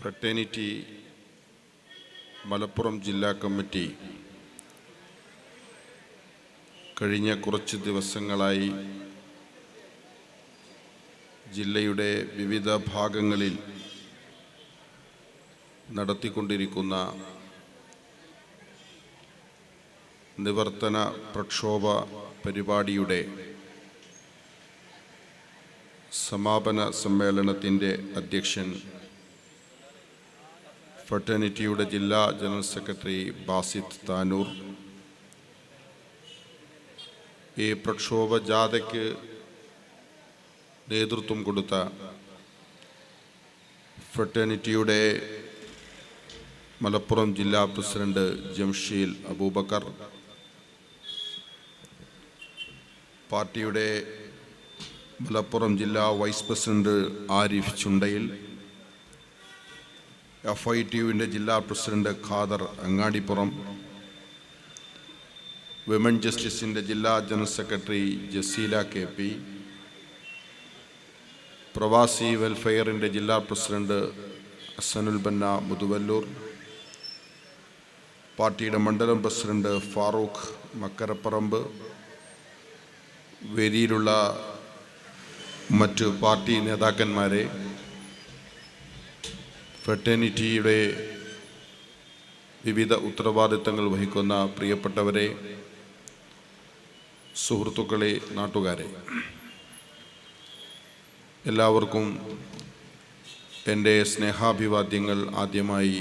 Fraternity Malappuram ജില്ലാ committee കഴിഞ്ഞ കുറച്ച് ദിവസങ്ങളായി ജില്ലയുടെ വിവിധ ഭാഗങ്ങളിൽ നടത്തിക്കൊണ്ടിരിക്കുന്ന നിവർത്തന പ്രക്ഷോഭ പരിപാടിയുടെ സമാപന സമ്മേളനത്തിൻ്റെ അധ്യക്ഷൻ ഫ്രട്ടേണിറ്റിയുടെ ജില്ലാ ജനറൽ സെക്രട്ടറി ബാസിത്ത് താനൂർ, ഈ പ്രക്ഷോഭ ജാഥയ്ക്ക് നേതൃത്വം കൊടുത്ത ഫ്രട്ടേണിറ്റിയുടെ മലപ്പുറം ജില്ലാ പ്രസിഡന്റ് ജംഷീൽ അബൂബക്കർ, പാർട്ടിയുടെ മലപ്പുറം ജില്ലാ വൈസ് പ്രസിഡന്റ് ആരിഫ് ചുണ്ടയിൽ, FITUവിൻ്റെ ജില്ലാ പ്രസിഡന്റ് ഖാദർ അങ്ങാടിപ്പുറം, വിമൻ ജസ്റ്റിസിൻ്റെ ജില്ലാ ജനറൽ സെക്രട്ടറി ജസീല KP, പ്രവാസി വെൽഫെയറിൻ്റെ ജില്ലാ പ്രസിഡന്റ് ഹസനുൽ ബന്ന മുതുവല്ലൂർ, പാർട്ടിയുടെ മണ്ഡലം പ്രസിഡന്റ് ഫാറൂഖ് മക്കരപ്പറമ്പ്, വേദിയിലുള്ള മറ്റ് പാർട്ടി നേതാക്കന്മാരെ, ഫ്രട്ടേണിറ്റിയുടെ വിവിധ ഉത്തരവാദിത്തങ്ങൾ വഹിക്കുന്ന പ്രിയപ്പെട്ടവരെ, സുഹൃത്തുക്കളെ, നാട്ടുകാരെ, എല്ലാവർക്കും എൻ്റെ സ്നേഹാഭിവാദ്യങ്ങൾ ആദ്യമായി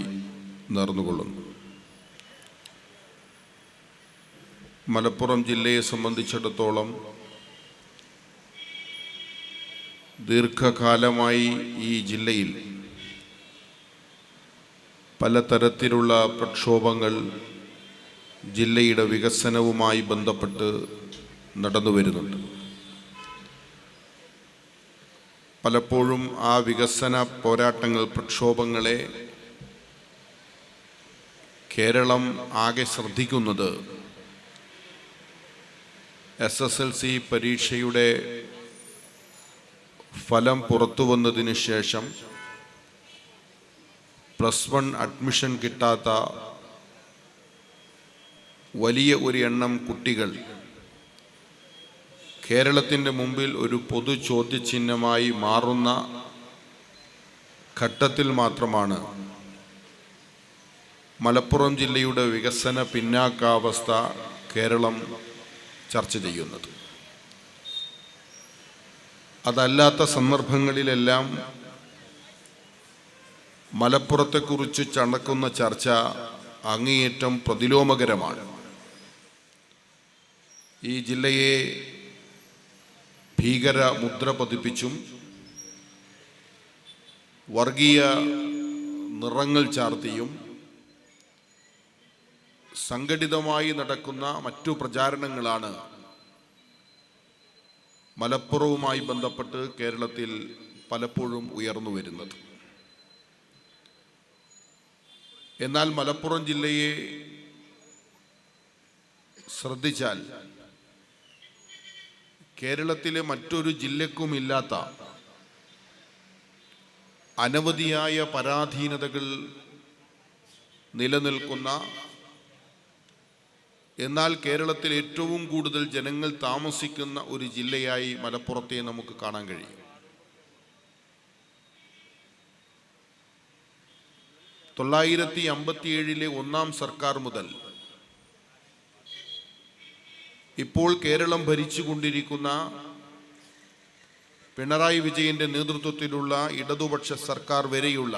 നേർന്നുകൊള്ളുന്നു. മലപ്പുറം ജില്ലയെ സംബന്ധിച്ചിടത്തോളം ദീർഘകാലമായി ഈ ജില്ലയിൽ പലതരത്തിലുള്ള പ്രക്ഷോഭങ്ങൾ ജില്ലയുടെ വികസനവുമായി ബന്ധപ്പെട്ട് നടന്നു വരുന്നുണ്ട്. പലപ്പോഴും ആ വികസന പോരാട്ടങ്ങൾ, പ്രക്ഷോഭങ്ങളെ കേരളം ആകെ ശ്രദ്ധിക്കുന്നത് SSLC പരീക്ഷയുടെ ഫലം പുറത്തു വന്നതിന് ശേഷം +1 അഡ്മിഷൻ കിട്ടാത്ത വലിയ ഒരു എണ്ണം കുട്ടികൾ കേരളത്തിൻ്റെ മുമ്പിൽ ഒരു പൊതു ചോദ്യചിഹ്നമായി മാറുന്ന ഘട്ടത്തിൽ മാത്രമാണ് മലപ്പുറം ജില്ലയുടെ വികസന പിന്നാക്കാവസ്ഥ കേരളം ചർച്ച ചെയ്യുന്നത്. അതല്ലാത്ത സന്ദർഭങ്ങളിലെല്ലാം മലപ്പുറത്തെക്കുറിച്ച് നടക്കുന്ന ചർച്ച അങ്ങേയറ്റം പ്രതിലോമകരമാണ്. ഈ ജില്ലയെ ഭീകര മുദ്ര പതിപ്പിച്ചും വർഗീയ നിറങ്ങൾ ചാർത്തിയും സംഘടിതമായി നടക്കുന്ന മറ്റു പ്രചാരണങ്ങളാണ് മലപ്പുറവുമായി ബന്ധപ്പെട്ട് കേരളത്തിൽ പലപ്പോഴും ഉയർന്നു വരുന്നത്. എന്നാൽ മലപ്പുറം ജില്ലയെ ശ്രദ്ധിച്ചാൽ കേരളത്തിലെ മറ്റൊരു ജില്ലക്കുമില്ലാത്ത അനവധിയായ പരാധീനതകൾ നിലനിൽക്കുന്ന, എന്നാൽ കേരളത്തിൽ ഏറ്റവും കൂടുതൽ ജനങ്ങൾ താമസിക്കുന്ന ഒരു ജില്ലയായി മലപ്പുറത്തെ നമുക്ക് കാണാൻ കഴിയും. 1957 ഒന്നാം സർക്കാർ മുതൽ ഇപ്പോൾ കേരളം ഭരിച്ചുകൊണ്ടിരിക്കുന്ന പിണറായി വിജയന്റെ നേതൃത്വത്തിലുള്ള ഇടതുപക്ഷ സർക്കാർ വരെയുള്ള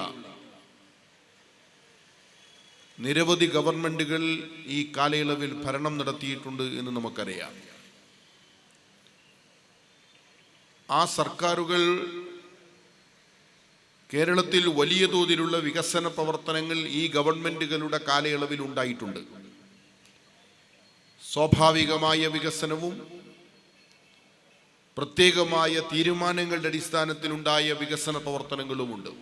നിരവധി ഗവൺമെന്റുകൾ ഈ കാലയളവിൽ ഭരണം നടത്തിയിട്ടുണ്ട് എന്ന് നമുക്കറിയാം. ആ സർക്കാരുകൾ കേരളത്തിൽ വലിയ തോതിലുള്ള വികസന പ്രവർത്തനങ്ങൾ ഈ ഗവൺമെന്റുകളുടെ കാലയളവിൽ ഉണ്ടായിട്ടുണ്ട്. സ്വാഭാവികമായ വികസനവും പ്രത്യേകമായ തീരുമാനങ്ങളുടെ അടിസ്ഥാനത്തിലുണ്ടായ വികസന പ്രവർത്തനങ്ങളുമുണ്ട്.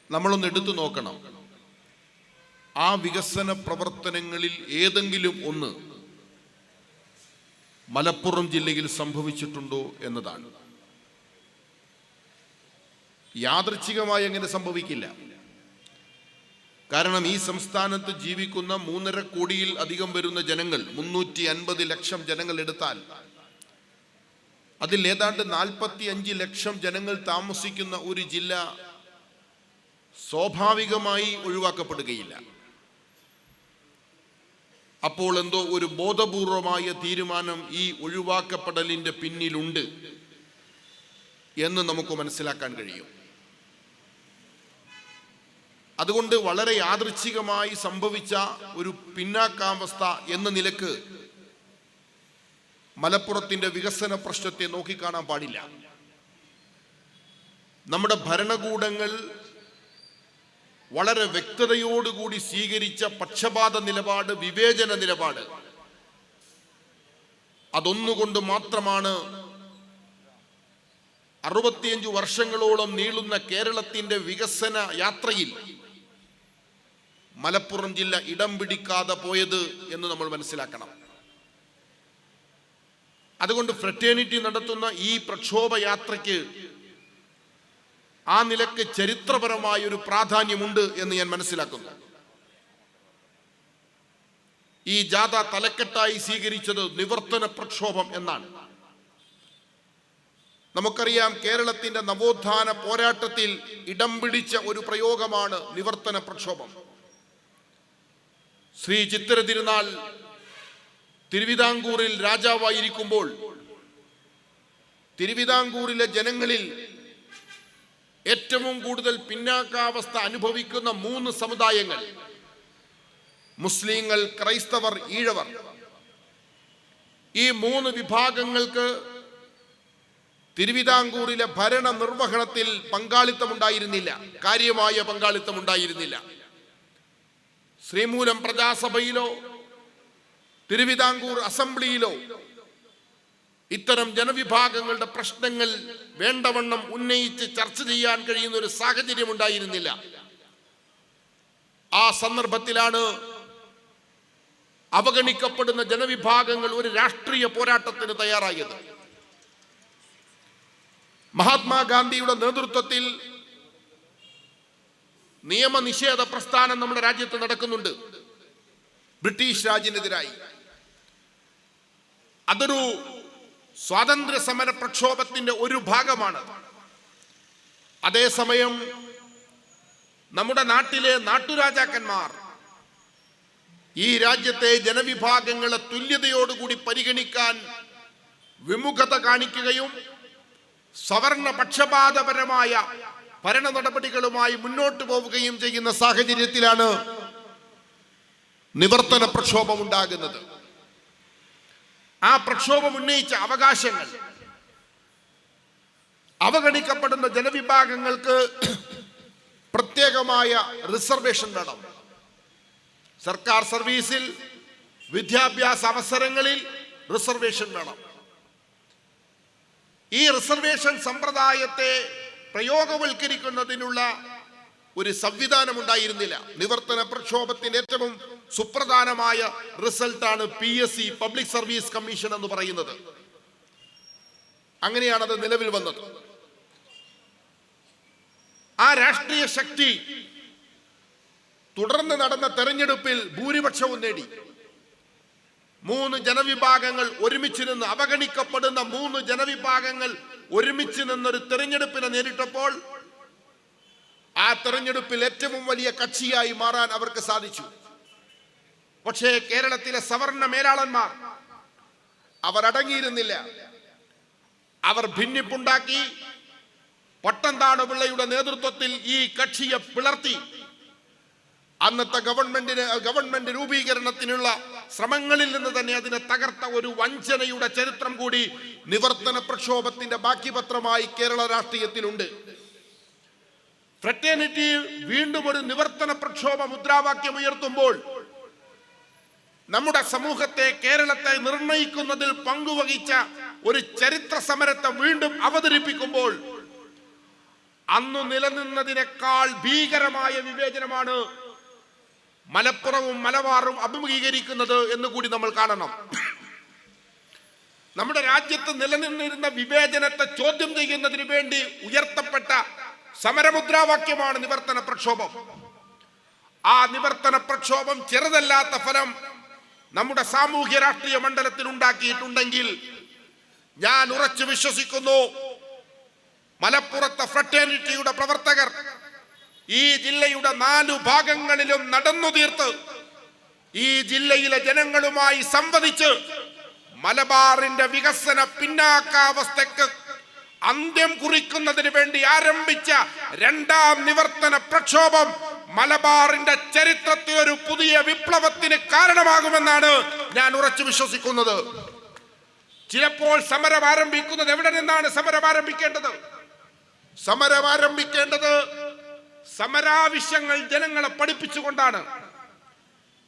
നമ്മളൊന്ന് എടുത്തു നോക്കണം. ആ വികസന പ്രവർത്തനങ്ങളിൽ ഏതെങ്കിലും ഒന്ന് മലപ്പുറം ജില്ലയിൽ സംഭവിച്ചിട്ടുണ്ടോ എന്നതാണ്. യാദൃച്ഛികമായി അങ്ങനെ സംഭവിക്കില്ല. കാരണം ഈ സംസ്ഥാനത്ത് ജീവിക്കുന്ന 3.5 കോടിയിൽ അധികം വരുന്ന ജനങ്ങൾ, 350 ലക്ഷം ജനങ്ങൾ എടുത്താൽ അതിൽ ഏതാണ്ട് 45 ലക്ഷം ജനങ്ങൾ താമസിക്കുന്ന ഒരു ജില്ല സ്വാഭാവികമായി ഒഴിവാക്കപ്പെടുകയില്ല. അപ്പോൾ എന്തോ ഒരു ബോധപൂർവമായ തീരുമാനം ഈ ഒഴിവാക്കപ്പെടലിൻ്റെ പിന്നിലുണ്ട് എന്ന് നമുക്ക് മനസ്സിലാക്കാൻ കഴിയും. അതുകൊണ്ട് വളരെ യാദൃച്ഛികമായി സംഭവിച്ച ഒരു പിന്നാക്കാവസ്ഥ എന്ന നിലക്ക് മലപ്പുറത്തിന്റെ വികസന പ്രശ്നത്തെ നോക്കിക്കാണാൻ പാടില്ല. നമ്മുടെ ഭരണകൂടങ്ങൾ വളരെ വ്യക്തതയോടുകൂടി സ്വീകരിച്ച പക്ഷപാത നിലപാട്, വിവേചന നിലപാട്, അതൊന്നുകൊണ്ട് മാത്രമാണ് 65 വർഷങ്ങളോളം നീളുന്ന കേരളത്തിന്റെ വികസന യാത്രയിൽ മലപ്പുറം ജില്ല ഇടം പിടിക്കാതെ പോയത് എന്ന് നമ്മൾ മനസ്സിലാക്കണം. അതുകൊണ്ട് ഫ്രറ്റേണിറ്റി നടത്തുന്ന ഈ പ്രക്ഷോഭ യാത്രയ്ക്ക് ആ നിലക്ക് ചരിത്രപരമായ ഒരു പ്രാധാന്യമുണ്ട് എന്ന് ഞാൻ മനസ്സിലാക്കുന്നു. ഈ ജാഥ തലക്കെട്ടായി സ്വീകരിച്ചത് നിവർത്തന പ്രക്ഷോഭം എന്നാണ്. നമുക്കറിയാം, കേരളത്തിന്റെ നവോത്ഥാന പോരാട്ടത്തിൽ ഇടം പിടിച്ച ഒരു പ്രയോഗമാണ് നിവർത്തന പ്രക്ഷോഭം. ശ്രീ ചിത്തിര തിരുനാൾ തിരുവിതാംകൂറിൽ രാജാവായിരിക്കുമ്പോൾ തിരുവിതാംകൂറിലെ ജനങ്ങളിൽ ഏറ്റവും കൂടുതൽ പിന്നാക്കാവസ്ഥ അനുഭവിക്കുന്ന 3 സമുദായങ്ങൾ, മുസ്ലിങ്ങൾ, ക്രൈസ്തവർ, ഈഴവർ, ഈ 3 വിഭാഗങ്ങൾക്ക് തിരുവിതാംകൂറിലെ ഭരണ നിർവഹണത്തിൽ പങ്കാളിത്തമുണ്ടായിരുന്നില്ല, കാര്യമായ പങ്കാളിത്തമുണ്ടായിരുന്നില്ല. ശ്രീമൂലം പ്രജാസഭയിലോ തിരുവിതാംകൂർ അസംബ്ലിയിലോ ഇത്തരം ജനവിഭാഗങ്ങളുടെ പ്രശ്നങ്ങൾ വേണ്ടവണ്ണം ഉന്നയിച്ച് ചർച്ച ചെയ്യാൻ കഴിയുന്ന ഒരു സാഹചര്യം ഉണ്ടായിരുന്നില്ല. ആ സന്ദർഭത്തിലാണ് അവഗണിക്കപ്പെടുന്ന ജനവിഭാഗങ്ങൾ ഒരു രാഷ്ട്രീയ പോരാട്ടത്തിന് തയ്യാറായത്. മഹാത്മാഗാന്ധിയുടെ നേതൃത്വത്തിൽ നിയമനിഷേധ പ്രസ്ഥാനം നമ്മുടെ രാജ്യത്ത് നടക്കുന്നുണ്ട്, ബ്രിട്ടീഷ് രാജിനെതിരായി. അതൊരു സ്വാതന്ത്ര്യ സമര പ്രക്ഷോഭത്തിന്റെ ഒരു ഭാഗമാണ്. അതേസമയം നമ്മുടെ നാട്ടിലെ നാട്ടുരാജാക്കന്മാർ ഈ രാജ്യത്തെ ജനവിഭാഗങ്ങളെ തുല്യതയോടുകൂടി പരിഗണിക്കാൻ വിമുഖത കാണിക്കുകയും സവർണ പക്ഷപാതപരമായ ഭരണ നടപടികളുമായി മുന്നോട്ട് പോവുകയും ചെയ്യുന്ന സാഹചര്യത്തിലാണ് നിവർത്തന പ്രക്ഷോഭം ഉണ്ടാകുന്നത്. ആ പ്രക്ഷോഭം ഉന്നയിച്ച അവകാശങ്ങൾ, അവഗണിക്കപ്പെടുന്ന ജനവിഭാഗങ്ങൾക്ക് പ്രത്യേകമായ റിസർവേഷൻ വേണം, സർക്കാർ സർവീസിൽ, വിദ്യാഭ്യാസ അവസരങ്ങളിൽ റിസർവേഷൻ വേണം. ഈ റിസർവേഷൻ സമ്പ്രദായത്തെ പ്രയോഗവൽക്കരിക്കുന്നതിനുള്ള ഒരു സംവിധാനം ഉണ്ടായിരുന്നില്ല. നിവർത്തന പ്രക്ഷോഭത്തിന്റെ ഏറ്റവും സുപ്രധാനമായ റിസൾട്ടാണ് PSC, പബ്ലിക് സർവീസ് കമ്മീഷൻ എന്ന് പറയുന്നത്. അങ്ങനെയാണത് നിലവിൽ വന്നത്. ആ രാഷ്ട്രീയ ശക്തി തുടർന്ന് നടന്ന തെരഞ്ഞെടുപ്പിൽ ഭൂരിപക്ഷവും നേടി. 3 ജനവിഭാഗങ്ങൾ ഒരുമിച്ച് നിന്ന്, അവഗണിക്കപ്പെടുന്ന 3 ജനവിഭാഗങ്ങൾ ഒരുമിച്ച് നിന്നൊരു തെരഞ്ഞെടുപ്പിനെ നേരിട്ടപ്പോൾ ആ തെരഞ്ഞെടുപ്പിൽ ഏറ്റവും വലിയ കക്ഷിയായി മാറാൻ അവർക്ക് സാധിച്ചു. പക്ഷേ കേരളത്തിലെ സവർണ മേലാളന്മാർ അവർ അടങ്ങിയിരുന്നില്ല. അവർ ഭിന്നിപ്പുണ്ടാക്കി. പട്ടംതാണുപിള്ളയുടെ നേതൃത്വത്തിൽ ഈ കക്ഷിയെ പിളർത്തി അന്നത്തെ ഗവൺമെന്റ് രൂപീകരണത്തിനുള്ള ശ്രമങ്ങളിൽ നിന്ന് തന്നെ അതിനെ തകർത്ത ഒരു വഞ്ചനയുടെ ചരിത്രം കൂടി നിവർത്തന പ്രക്ഷോഭത്തിന്റെ ബാക്കി പത്രമായി കേരള രാഷ്ട്രീയത്തിലുണ്ട്. ഫ്രറ്റേണിറ്റി വീണ്ടും ഒരു നിവർത്തന പ്രക്ഷോഭ മുദ്രാവാക്യം ഉയർത്തുമ്പോൾ നമ്മുടെ സമൂഹത്തെ, കേരളത്തെ നിർണയിക്കുന്നതിൽ പങ്കുവഹിച്ച ഒരു ചരിത്ര സമരത്തെ വീണ്ടും അവതരിപ്പിക്കുമ്പോൾ അന്നു നിലനിന്നതിനേക്കാൾ ഭീകരമായ വിവേചനമാണ് മലപ്പുറവും മലബാറും അഭിമുഖീകരിക്കുന്നത് എന്ന് കൂടി നമ്മൾ കാണണം. നമ്മുടെ രാജ്യത്ത് നിലനിന്നിരുന്ന വിവേചനത്തെ ചോദ്യം ചെയ്യുന്നതിന് വേണ്ടി ഉയർത്തപ്പെട്ട സമരമുദ്രാവാക്യമാണ് നിവർത്തന പ്രക്ഷോഭം. ആ നിവർത്തന പ്രക്ഷോഭം ചെറുതല്ലാത്ത ഫലം നമ്മുടെ സാമൂഹ്യ രാഷ്ട്രീയ മണ്ഡലത്തിൽ ഉണ്ടാക്കിയിട്ടുണ്ടെങ്കിൽ ഞാൻ ഉറച്ചു വിശ്വസിക്കുന്നു, മലപ്പുറത്തെ ഫ്രട്ടേണിറ്റിയുടെ പ്രവർത്തകർ ഈ ജില്ലയുടെ 4 ഭാഗങ്ങളിലും നടന്നു തീർത്ത് ഈ ജില്ലയിലെ ജനങ്ങളുമായി സംവദിച്ച് മലബാറിന്റെ വികസന പിന്നാക്കാവസ്ഥയ്ക്ക് അന്ത്യം കുറിക്കുന്നതിന് വേണ്ടി ആരംഭിച്ച 2ാം നിവർത്തന പ്രക്ഷോഭം മലബാറിന്റെ ചരിത്രത്തിൽ ഒരു പുതിയ വിപ്ലവത്തിന് കാരണമാകുമെന്നാണ് ഞാൻ ഉറച്ചു വിശ്വസിക്കുന്നത്. ചിലപ്പോൾ സമരം ആരംഭിക്കുന്നത് എവിടെ നിന്നാണ്? സമരം ആരംഭിക്കേണ്ടത് സമരാവശ്യങ്ങൾ ജനങ്ങളെ പഠിപ്പിച്ചുകൊണ്ടാണ്.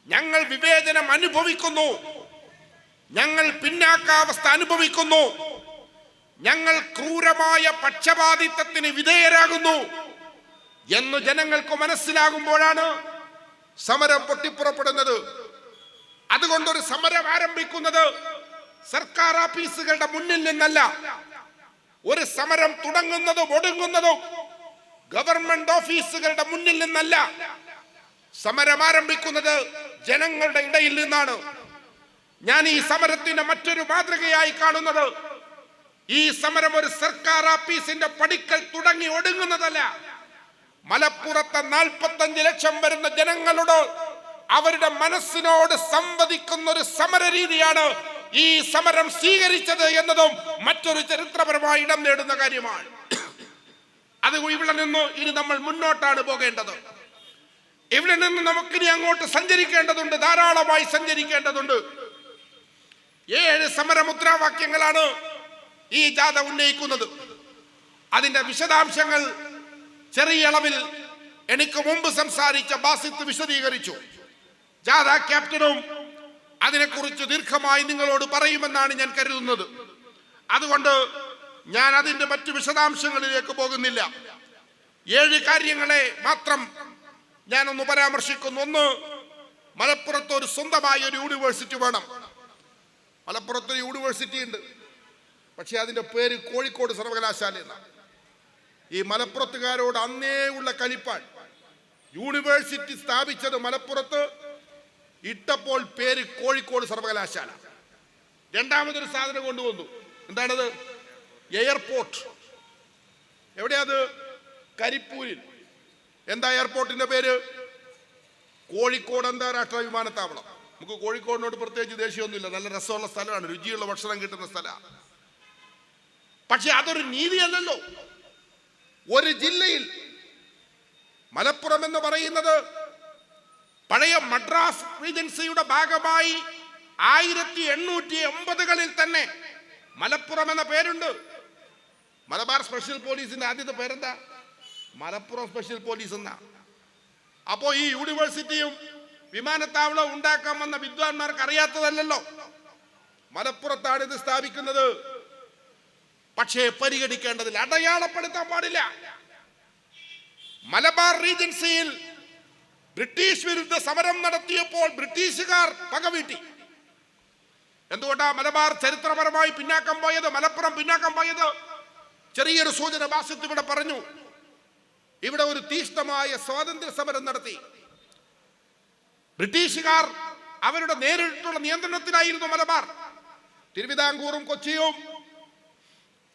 ഞങ്ങൾ വിവേചനം അനുഭവിക്കുന്നു, ഞങ്ങൾ പിന്നാക്കാവസ്ഥ അനുഭവിക്കുന്നു, ഞങ്ങൾ ക്രൂരമായ പക്ഷപാതിത്വത്തിന് വിധേയരാകുന്നു എന്ന് ജനങ്ങൾക്ക് മനസ്സിലാകുമ്പോഴാണ് സമരം പൊട്ടിപ്പുറപ്പെടുന്നത്. അതുകൊണ്ടൊരു സമരം ആരംഭിക്കുന്നത് സർക്കാർ ഓഫീസുകളുടെ മുന്നിൽ നിന്നല്ല. ഒരു സമരം തുടങ്ങുന്നതും ഒടുങ്ങുന്നതും ഗവൺമെന്റ് ഓഫീസുകളുടെ മുന്നിൽ നിന്നല്ല. സമരം ആരംഭിക്കുന്നത് ജനങ്ങളുടെ ഇടയിൽ നിന്നാണ്. ഞാൻ ഈ സമരത്തിന്റെ മറ്റൊരു മാതൃകയായി കാണുന്നത്, ഈ സമരം ഒരു സർക്കാർ ഓഫീസിന്റെ പടിക്കൽ തുടങ്ങി ഒടുങ്ങുന്നതല്ല. മലപ്പുറത്തെ 45 ലക്ഷം വരുന്ന ജനങ്ങളോട് അവരുടെ മനസ്സിനോട് സംവദിക്കുന്ന ഒരു സമര രീതിയാണ് ഈ സമരം സ്വീകരിച്ചത് എന്നതും മറ്റൊരു ചരിത്രപരമായി ഇടം നേടുന്ന കാര്യമാണ്. അത് ഇവിടെ നിന്ന് ഇനി നമ്മൾ മുന്നോട്ടാണ് പോകേണ്ടത്. ഇവിടെ നിന്ന് നമുക്കിനി അങ്ങോട്ട് സഞ്ചരിക്കേണ്ടതുണ്ട്, ധാരാളമായി സഞ്ചരിക്കേണ്ടതുണ്ട്. 7 സമരമുദ്രാവാക്യങ്ങളാണ് ഈ ജാഥ ഉന്നയിക്കുന്നത്. അതിന്റെ വിശദാംശങ്ങൾ ചെറിയ അളവിൽ എനിക്ക് മുമ്പ് സംസാരിച്ച ബാസിത്ത് വിശദീകരിച്ചു. ജാഥ ക്യാപ്റ്റനും അതിനെക്കുറിച്ച് ദീർഘമായി നിങ്ങളോട് പറയുമെന്നാണ് ഞാൻ കരുതുന്നത്. അതുകൊണ്ട് ഞാൻ അതിന്റെ മറ്റു വിശദാംശങ്ങളിലേക്ക് പോകുന്നില്ല. 7 കാര്യങ്ങളെ മാത്രം ഞാനൊന്ന് പരാമർശിക്കുന്നു. ഒന്ന്, മലപ്പുറത്ത് ഒരു സ്വന്തമായ ഒരു യൂണിവേഴ്സിറ്റി വേണം. മലപ്പുറത്തൊരു യൂണിവേഴ്സിറ്റി ഉണ്ട്, പക്ഷെ അതിന്റെ പേര് കോഴിക്കോട് സർവകലാശാല എന്നാണ്. ഈ മലപ്പുറത്തുകാരോട് അന്നേ ഉള്ള കലിപ്പാൻ. യൂണിവേഴ്സിറ്റി സ്ഥാപിച്ചത് മലപ്പുറത്ത്, ഇട്ടപ്പോൾ പേര് കോഴിക്കോട് സർവകലാശാല. രണ്ടാമതൊരു സാധനം കൊണ്ടുവന്നു. എന്താണത്? എയർപോർട്ട്. എവിടെയത്? കരിപ്പൂരിൽ. എന്താ എയർപോർട്ടിന്റെ പേര്? കോഴിക്കോട് അന്താരാഷ്ട്ര വിമാനത്താവളം. നമുക്ക് കോഴിക്കോടിനോട് പ്രത്യേകിച്ച് ദേഷ്യമൊന്നുമില്ല, നല്ല രസമുള്ള സ്ഥലമാണ്, രുചിയുള്ള ഭക്ഷണം കിട്ടുന്ന സ്ഥലമാണ്. പക്ഷെ അതൊരു നീതിയല്ലല്ലോ. ഒരു ജില്ലയിൽ മലപ്പുറം എന്ന് പറയുന്നത് പഴയ മദ്രാസ് റീജൻസിയുടെ ഭാഗമായി 1880കളിൽ തന്നെ മലപ്പുറം എന്ന പേരുണ്ട്. മലബാർ സ്പെഷ്യൽ പോലീസിന്റെ ആദ്യത്തെ പേരെന്താ? മലപ്പുറം സ്പെഷ്യൽ പോലീസ് എന്നാ. അപ്പോ ഈ യൂണിവേഴ്സിറ്റിയും വിമാനത്താവളവും ഉണ്ടാക്കാൻ വന്ന വിദ്വാൻമാർക്ക് അറിയാത്തതല്ലോ. മലപ്പുറത്താണ് ഇത് സ്ഥാപിക്കുന്നത്. പക്ഷേ പരിഗണിക്കേണ്ടതിൽ അടയാളപ്പെടുത്താൻ പാടില്ല. മലബാർ റീജൻസിയിൽ ബ്രിട്ടീഷ് വിരുദ്ധ സമരം നടത്തിയപ്പോൾ ബ്രിട്ടീഷുകാർ പകവീട്ടി. എന്തുകൊണ്ടാ മലബാർ ചരിത്രപരമായി പിന്നാക്കം പോയത്, മലപ്പുറം പിന്നാക്കം പോയത്? ചെറിയൊരു സൂചന ബാസിത്ത് ഇവിടെ പറഞ്ഞു. ഇവിടെ ഒരു തീഷ്ണമായ സ്വാതന്ത്ര്യ സമരം നടത്തി. ബ്രിട്ടീഷുകാർ അവരുടെ നേരിട്ടുള്ള നിയന്ത്രണത്തിലായിരുന്നു മലബാർ. തിരുവിതാംകൂറും കൊച്ചിയും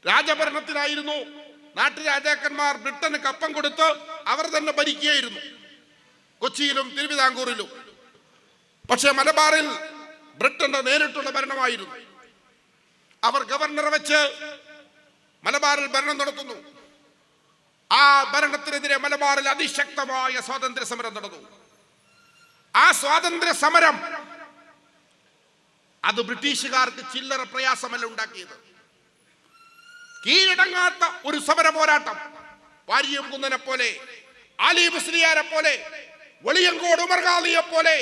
രാജഭരണത്തിലായിരുന്നു. നാട്ടുരാജാക്കന്മാർ ബ്രിട്ടന് കപ്പം കൊടുത്ത് അവർ തന്നെ ഭരിക്കുകയായിരുന്നു, കൊച്ചിയിലും തിരുവിതാംകൂറിലും. പക്ഷെ മലബാറിൽ ബ്രിട്ടന്റെ നേരിട്ടുള്ള ഭരണമായിരുന്നു. അവർ ഗവർണറെ വെച്ച് മലബാറിൽ ഭരണം നടത്തുന്നു. ആ ഭരണത്തിനെതിരെ മലബാറിൽ അതിശക്തമായ സ്വാതന്ത്ര്യ സമരം നടന്നു. ആ സ്വാതന്ത്ര്യ സമരം അത് ബ്രിട്ടീഷുകാർക്ക് ചില്ലറ പ്രയാസമല്ല ഉണ്ടാക്കിയത്. കീഴടങ്ങാത്ത ഒരു സമര പോരാട്ടം. വാരിയം കുന്നനെ പോലെ, ആലി മുസ്ലിയാരെ പോലെ, വെളിയങ്കോട് ഉമർ ഖാദിയെ പോലെ,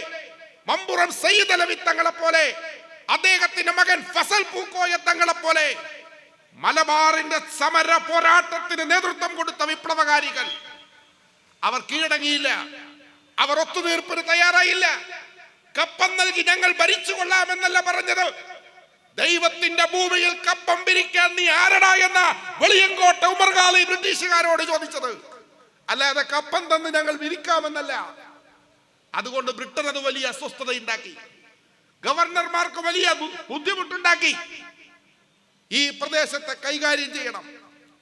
മമ്പുറം സയ്യിദ് അലവി തങ്ങളെ പോലെ, അദ്ദേഹത്തിന്റെ മകൻ ഫസൽ പൂക്കോയ തങ്ങളെ പോലെ മലബാറിന്റെ സമര പോരാട്ടത്തിന് നേതൃത്വം കൊടുത്ത വിപ്ലവകാരികൾ അവർ കീഴടങ്ങിയില്ല. അവർ ഒത്തുതീർപ്പിന് തയ്യാറായില്ല. കപ്പം നൽകി ഞങ്ങൾ ഭരിച്ചു കൊള്ളാമെന്നല്ല പറഞ്ഞത്. ദൈവത്തിന്റെ ഭൂമിയിൽ കപ്പം പിരിക്കാൻ നീ ആരടാ എന്ന വെളിയങ്കോട്ട ഉമർ ഖാദി ബ്രിട്ടീഷുകാരോട് ചോദിച്ചത്. അല്ലാതെ കപ്പം തന്ന് ഞങ്ങൾ വിരിക്കാമെന്നല്ല. അതുകൊണ്ട് ബ്രിട്ടൻ അത് വലിയ അസ്വസ്ഥത ഉണ്ടാക്കി, ഗവർണർമാർക്ക് വലിയ ബുദ്ധിമുട്ടുണ്ടാക്കി. ഈ പ്രദേശത്തെ കൈകാര്യം ചെയ്യണം.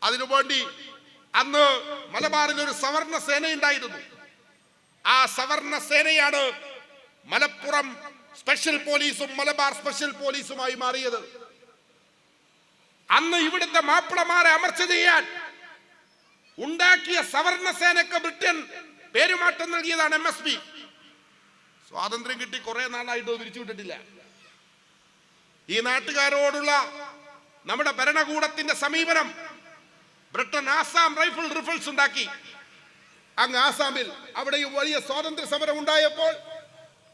അതിനുവേണ്ടി അന്ന് മലബാറിൽ ഒരു സവർണ സേന ഉണ്ടായിരുന്നു. ആ സവർണ സേനയാണ് മലപ്പുറം സ്പെഷ്യൽ പോലീസും മലബാർ സ്പെഷ്യൽ പോലീസുമായി മാറിയത്. അന്ന് ഇവിടുത്തെ മാപ്പിളമാരെ അമർച്ച ചെയ്യാൻ ഉണ്ടാക്കിയ സവർണ സേനക്ക് ബ്രിട്ടൻ പേരുമാറ്റം നൽകിയതാണ് MSP. സ്വാതന്ത്ര്യം കിട്ടി കുറെ നാളായിട്ട് വിരിച്ചുവിട്ടിട്ടില്ല. ഈ നാട്ടുകാരോടുള്ള നമ്മുടെ ഭരണകൂടത്തിന്റെ സമീപനം, ബ്രിട്ടൻ ആസാം റൈഫിൾസ് ഉണ്ടാക്കി. അങ്ങ് ആസാമിൽ അവിടെയും വലിയ സ്വാതന്ത്ര്യ സമരം ഉണ്ടായപ്പോൾ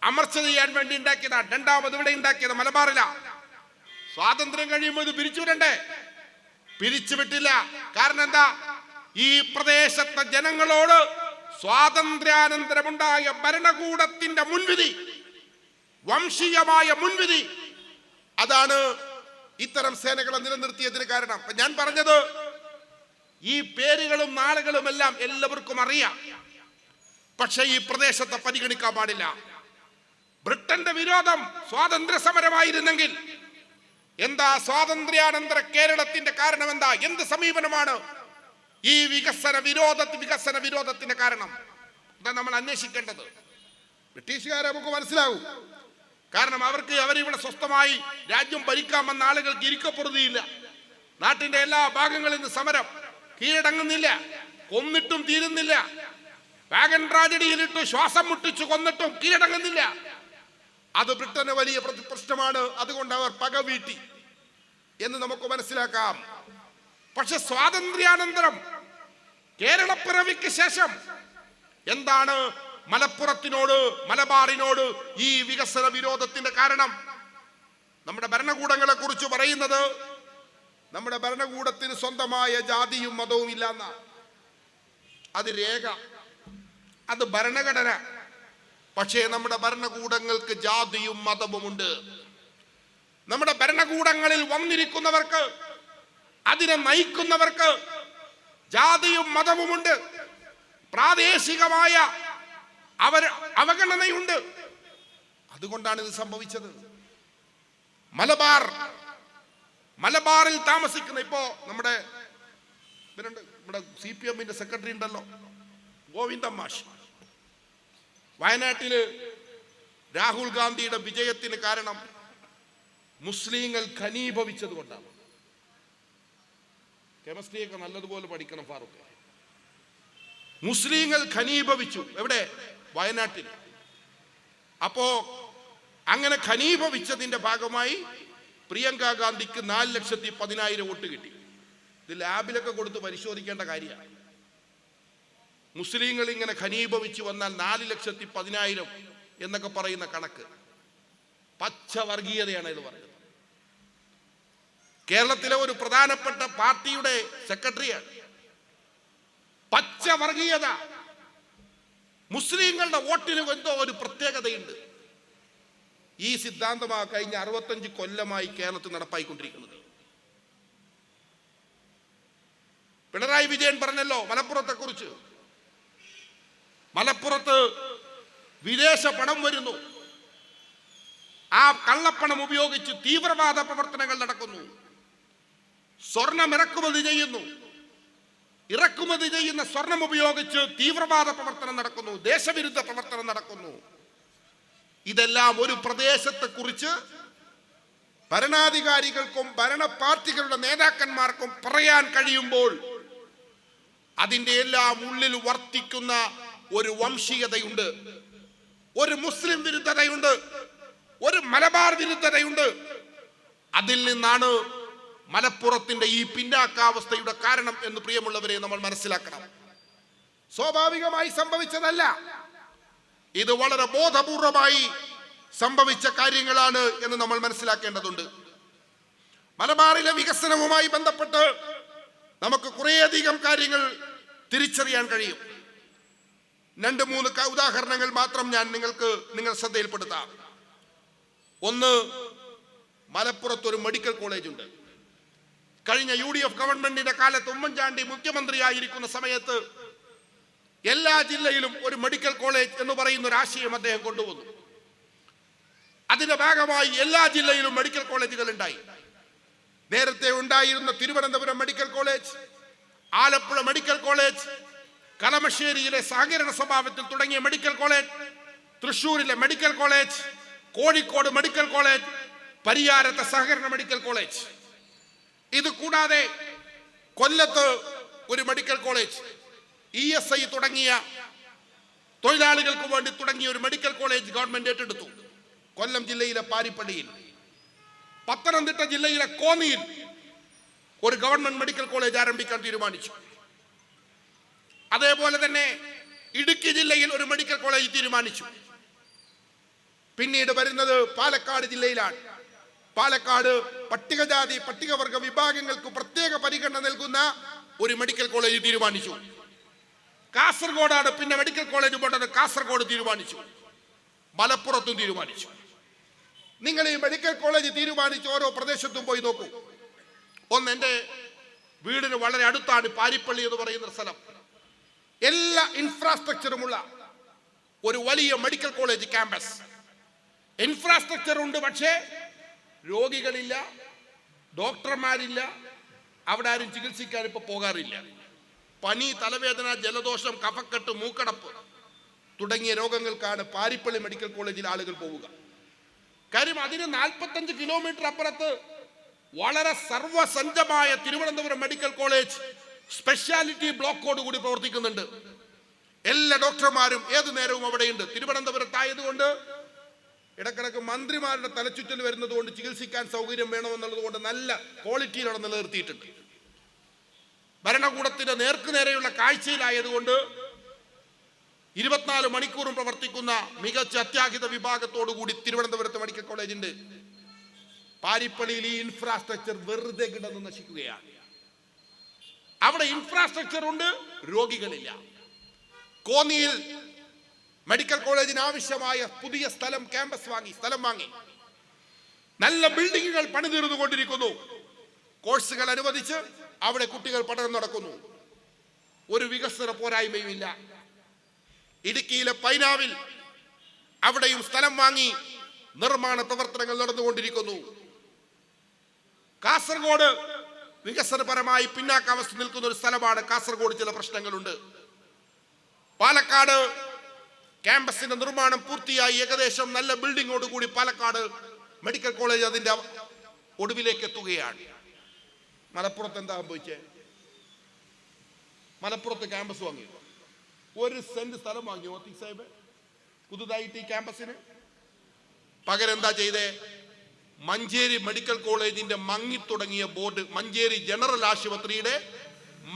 അമർച്ച ചെയ്യാൻ വേണ്ടി ഉണ്ടാക്കിയതാണ്. രണ്ടാമത് ഇവിടെ ഉണ്ടാക്കിയത് മലബാറില. സ്വാതന്ത്ര്യം കഴിയുമ്പോൾ ഇത് പിരിച്ചുവിടണ്ടേ? പിരിച്ചുവിട്ടില്ല. കാരണം എന്താ? ഈ പ്രദേശത്തെ ജനങ്ങളോട് സ്വാതന്ത്ര്യാനന്തരമുണ്ടായ ഭരണകൂടത്തിന്റെ മുൻവിധി, വംശീയമായ മുൻവിധി, അതാണ് ഇത്തരം സേനകളെ നിലനിർത്തിയതിന് കാരണം. ഞാൻ പറഞ്ഞത് ഈ പേരുകളും നാളുകളും എല്ലാം എല്ലാവർക്കും അറിയാം. പക്ഷെ ഈ പ്രദേശത്തെ പരിഗണിക്കാൻ പാടില്ല. ബ്രിട്ടന്റെ വിരോധം സ്വാതന്ത്ര്യ സമരമായിരുന്നെങ്കിൽ എന്താ സ്വാതന്ത്ര്യാനന്തര കേരളത്തിന്റെ കാരണം? എന്താ? എന്ത് സമീപനമാണ് ഈ വികസന വിരോധത്തിന്റെ കാരണം? എന്താ നമ്മൾ അന്വേഷിക്കേണ്ടത്? ബ്രിട്ടീഷുകാരെ നമുക്ക് മനസ്സിലാവും. കാരണം അവരിവിടെ സ്വസ്ഥമായി രാജ്യം ഭരിക്കാമെന്ന ആളുകൾക്ക് ഇരിക്കപ്പെടുകയില്ല. നാട്ടിന്റെ എല്ലാ ഭാഗങ്ങളിൽ നിന്ന് സമരം, കീഴടങ്ങുന്നില്ല, കൊന്നിട്ടും തീരുന്നില്ല. വാഗൻ ട്രാജഡിയിലിട്ട് ശ്വാസം മുട്ടിച്ചു കൊന്നിട്ടും കീഴടങ്ങുന്നില്ല. അത് ബ്രിട്ടന് വലിയ പ്രശ്നമാണ്. അതുകൊണ്ട് അവർ പക വീട്ടി എന്ന് നമുക്ക് മനസ്സിലാക്കാം. പക്ഷെ സ്വാതന്ത്ര്യാനന്തരം കേരളപ്പിറവിക്ക് ശേഷം എന്താണ് മലപ്പുറത്തിനോട്, മലബാറിനോട് ഈ വികസന വിരോധത്തിന്റെ കാരണം? നമ്മുടെ ഭരണകൂടങ്ങളെ കുറിച്ച് പറയുന്നത് നമ്മുടെ ഭരണകൂടത്തിന് സ്വന്തമായ ജാതിയും മതവും ഇല്ലെന്ന. അത് രേഖ, അത് ഭരണഘടന. പക്ഷേ നമ്മുടെ ഭരണകൂടങ്ങൾക്ക് ജാതിയും മതവുമുണ്ട്. നമ്മുടെ ഭരണകൂടങ്ങളിൽ വന്നിരിക്കുന്നവർക്ക്, അതിനെ നയിക്കുന്നവർക്ക് ജാതിയും മതവുമുണ്ട്. പ്രാദേശികമായ അവഗണനയുണ്ട്. അതുകൊണ്ടാണ് ഇത് സംഭവിച്ചത്. മലബാറിൽ താമസിക്കുന്ന ഇപ്പോ നമ്മുടെ CPM-ന്റെ സെക്രട്ടറി ഉണ്ടല്ലോ, ഗോവിന്ദൻ മാഷ്. വയനാട്ടില് രാഹുൽ ഗാന്ധിയുടെ വിജയത്തിന് കാരണം മുസ്ലിങ്ങൾ ഘനീഭവിച്ചത് കൊണ്ടാണ്. കെമിസ്ട്രിയൊക്കെ നല്ലതുപോലെ പഠിക്കണം ഫാറൂഖ്. മുസ്ലിങ്ങൾ ഘനീഭവിച്ചു. എവിടെ? വയനാട്ടിൽ. അപ്പോ അങ്ങനെ ഘനീഭവിച്ചതിന്റെ ഭാഗമായി പ്രിയങ്ക ഗാന്ധിക്ക് 4,10,000 വോട്ട് കിട്ടി. ഇത് ലാബിലൊക്കെ കൊടുത്ത് പരിശോധിക്കേണ്ട കാര്യമാണ്. മുസ്ലിങ്ങൾ ഇങ്ങനെ ഘനീഭവിച്ചു വന്നാൽ 4,10,000 എന്നൊക്കെ പറയുന്ന കണക്ക് പച്ച വർഗീയതയാണ് ഇത് പറയുന്നത്. കേരളത്തിലെ ഒരു പ്രധാനപ്പെട്ട പാർട്ടിയുടെ സെക്രട്ടറിയാണ്. പച്ച വർഗീയത. മുസ്ലിങ്ങളുടെ വോട്ടിന് എന്തോ ഒരു പ്രത്യേകതയുണ്ട്. ഈ സിദ്ധാന്തമാണ് കഴിഞ്ഞ 65 കൊല്ലമായി കേരളത്തിൽ നടപ്പായിക്കൊണ്ടിരിക്കുന്നത്. പിണറായി വിജയൻ പറഞ്ഞല്ലോ മലപ്പുറത്തെ കുറിച്ച്. മലപ്പുറത്ത് വിദേശ പണം വരുന്നു. ആ കള്ളപ്പണം ഉപയോഗിച്ച് തീവ്രവാദ പ്രവർത്തനങ്ങൾ നടക്കുന്നു. സ്വർണം ഇറക്കുമതി ചെയ്യുന്നു. ഇറക്കുമതി ചെയ്യുന്ന സ്വർണം ഉപയോഗിച്ച് തീവ്രവാദ പ്രവർത്തനം നടക്കുന്നു, ദേശവിരുദ്ധ പ്രവർത്തനം നടക്കുന്നു. ഇതെല്ലാം ഒരു പ്രദേശത്തെ കുറിച്ച് ഭരണാധികാരികൾക്കും ഭരണ പാർട്ടികളുടെ നേതാക്കന്മാർക്കും പറയാൻ കഴിയുമ്പോൾ അതിൻ്റെ എല്ലാം ഉള്ളിൽ വർത്തിക്കുന്ന ഒരു വംശീയതയുണ്ട്, ഒരു മുസ്ലിം വിരുദ്ധതയുണ്ട്, ഒരു മലബാർ വിരുദ്ധതയുണ്ട്. അതിൽ നിന്നാണ് മലപ്പുറത്തിന്റെ ഈ പിന്നാക്കാവസ്ഥയുടെ കാരണം എന്ന് പ്രിയമുള്ളവരെ നമ്മൾ മനസ്സിലാക്കണം. സ്വാഭാവികമായി സംഭവിച്ചതല്ല. ഇത് വളരെ ബോധപൂർവമായി സംഭവിച്ച കാര്യങ്ങളാണ് എന്ന് നമ്മൾ മനസ്സിലാക്കേണ്ടതുണ്ട്. മലബാറിലെ വികസനവുമായി ബന്ധപ്പെട്ട് നമുക്ക് കുറേയധികം കാര്യങ്ങൾ തിരിച്ചറിയാൻ കഴിയും. 2-3 ഉദാഹരണങ്ങൾ മാത്രം ഞാൻ നിങ്ങൾ ശ്രദ്ധയിൽപ്പെടുത്താം. ഒന്ന്, മലപ്പുറത്തൊരു മെഡിക്കൽ കോളേജ് ഉണ്ട്. കഴിഞ്ഞ UDF ഗവൺമെന്റിന്റെ കാലത്ത് ഉമ്മൻചാണ്ടി മുഖ്യമന്ത്രിയായിരിക്കുന്ന സമയത്ത് എല്ലാ ജില്ലയിലും ഒരു മെഡിക്കൽ കോളേജ് എന്ന് പറയുന്ന ഒരു ആശയം അദ്ദേഹം കൊണ്ടുവന്നു. അതിന്റെ ഭാഗമായി എല്ലാ ജില്ലയിലും മെഡിക്കൽ കോളേജുകൾ ഉണ്ടായി. നേരത്തെ ഉണ്ടായിരുന്ന Thiruvananthapuram medical college, Alappuzha medical college, കളമശ്ശേരിയിലെ സഹകരണ സ്വഭാവത്തിൽ തുടങ്ങിയ മെഡിക്കൽ കോളേജ്, തൃശ്ശൂരിലെ medical college, Kozhikode medical college, പരിയാരത്തെ സഹകരണ മെഡിക്കൽ കോളേജ്. ഇത് കൂടാതെ കൊല്ലത്ത് ഒരു മെഡിക്കൽ കോളേജ്, ESI തുടങ്ങിയ തൊഴിലാളികൾക്ക് വേണ്ടി തുടങ്ങിയ ഒരു മെഡിക്കൽ കോളേജ് ഗവൺമെന്റ് ഏറ്റെടുത്തു. കൊല്ലം ജില്ലയിലെ പാരിപ്പള്ളിയിൽ. പത്തനംതിട്ട ജില്ലയിലെ കോന്നിയിൽ ഒരു ഗവൺമെന്റ് മെഡിക്കൽ കോളേജ് ആരംഭിക്കാൻ തീരുമാനിച്ചു. അതേപോലെ തന്നെ ഇടുക്കി ജില്ലയിൽ ഒരു മെഡിക്കൽ കോളേജ് തീരുമാനിച്ചു. പിന്നീട് വരുന്നത് പാലക്കാട് ജില്ലയിലാണ്. പാലക്കാട് പട്ടികജാതി പട്ടികവർഗ വിഭാഗങ്ങൾക്ക് പ്രത്യേക പരിഗണന നൽകുന്ന ഒരു മെഡിക്കൽ കോളേജ് തീരുമാനിച്ചു. കാസർഗോഡാണ് പിന്നെ മെഡിക്കൽ കോളേജ് പോണ്ടത്. കാസർഗോഡ് തീരുമാനിച്ചു. മലപ്പുറത്തും തീരുമാനിച്ചു. നിങ്ങൾ ഈ മെഡിക്കൽ കോളേജ് തീരുമാനിച്ച് ഓരോ പ്രദേശത്തും പോയി നോക്കൂ. ഒന്ന്, എൻ്റെ വീടിന് വളരെ അടുത്താണ് പാരിപ്പള്ളി എന്ന് പറയുന്ന സ്ഥലം. എല്ലാ ഇൻഫ്രാസ്ട്രക്ചറുമുള്ള ഒരു വലിയ മെഡിക്കൽ കോളേജ് ക്യാമ്പസ്. ഇൻഫ്രാസ്ട്രക്ചർ ഉണ്ട്, പക്ഷേ രോഗികളില്ല, ഡോക്ടർമാരില്ല, അവിടെ ആരും ചികിത്സിക്കാൻ ഇപ്പൊ പോകാറില്ല. പനി, തലവേദന, ജലദോഷം, കഫക്കെട്ട്, മൂക്കടപ്പ് തുടങ്ങിയ രോഗങ്ങൾക്കാണ് പാരിപ്പള്ളി മെഡിക്കൽ കോളേജിൽ ആളുകൾ പോവുക. കാര്യം അതിന് 45 കിലോമീറ്റർ അപ്പുറത്ത് വളരെ സർവസജ്ജമായ തിരുവനന്തപുരം മെഡിക്കൽ കോളേജ് സ്പെഷ്യാലിറ്റി ബ്ലോക്കോട് കൂടി പ്രവർത്തിക്കുന്നുണ്ട്. എല്ലാ ഡോക്ടർമാരും ഏതു നേരവും അവിടെയുണ്ട്. തിരുവനന്തപുരത്തായതുകൊണ്ട് ഇടക്കിടക്ക് മന്ത്രിമാരുടെ തലച്ചുറ്റൽ വരുന്നത് കൊണ്ട് ചികിത്സിക്കാൻ സൗകര്യം വേണമെന്നുള്ളത് കൊണ്ട് നല്ല ക്വാളിറ്റിയിൽ അവിടെ നിലനിർത്തിയിട്ടുണ്ട്. ഭരണകൂടത്തിന്റെ നേർക്കുനേരെയുള്ള കാഴ്ചയിലായതുകൊണ്ട് 24 മണിക്കൂറും പ്രവർത്തിക്കുന്ന മികച്ച അത്യാഹിത വിഭാഗത്തോടുകൂടി തിരുവനന്തപുരത്ത് മെഡിക്കൽ കോളേജ് ഉണ്ട്. പാരിപ്പള്ളിയിൽ ഈ ഇൻഫ്രാസ്ട്രക്ചർ വെറുതെ കിടന്ന് നശിക്കുകയാണ്. അവിടെ ഇൻഫ്രാസ്ട്രക്ചർ ഉണ്ട്, രോഗികളില്ല. കോന്നിയിൽ മെഡിക്കൽ കോളേജിന് ആവശ്യമായ പുതിയ ക്യാമ്പസ് സ്ഥലം വാങ്ങി നല്ല ബിൽഡിങ്ങുകൾ പണിതീർന്നുകൊണ്ടിരിക്കുന്നു. കോഴ്സുകൾ അനുവദിച്ച് അവിടെ കുട്ടികൾ പഠനം നടക്കുന്നു. ഒരു വികസന പോരായ്മയുമില്ല. ഇടുക്കിയിലെ പൈനാവിൽ അവിടെയും സ്ഥലം വാങ്ങി നിർമ്മാണ പ്രവർത്തനങ്ങൾ നടന്നുകൊണ്ടിരിക്കുന്നു. കാസർഗോഡ് വികസനപരമായി പിന്നാക്കാവസ്ഥ നിൽക്കുന്ന ഒരു സ്ഥലമാണ്. കാസർഗോഡ് ചില പ്രശ്നങ്ങളുണ്ട്. പാലക്കാട് ക്യാമ്പസിന്റെ നിർമ്മാണം പൂർത്തിയായി ഏകദേശം നല്ല ബിൽഡിങ്ങോട് കൂടി പാലക്കാട് മെഡിക്കൽ കോളേജ് അതിന്റെ ഒടുവിലേക്ക് എത്തുകയാണ്. മലപ്പുറത്ത് എന്താ സംഭവിച്ചേ? മലപ്പുറത്ത് ക്യാമ്പസ് വാങ്ങി 1 സെന്റ് സ്ഥലം വാങ്ങി ഓത്തിക് സാഹിബ് പുതുതായിട്ട് ഈ ക്യാമ്പസിന്. പകരം എന്താ ചെയ്തേ? മഞ്ചേരി മെഡിക്കൽ കോളേജിന്റെ മങ്ങിത്തുടങ്ങിയ ബോർഡ്, മഞ്ചേരി ജനറൽ ആശുപത്രിയുടെ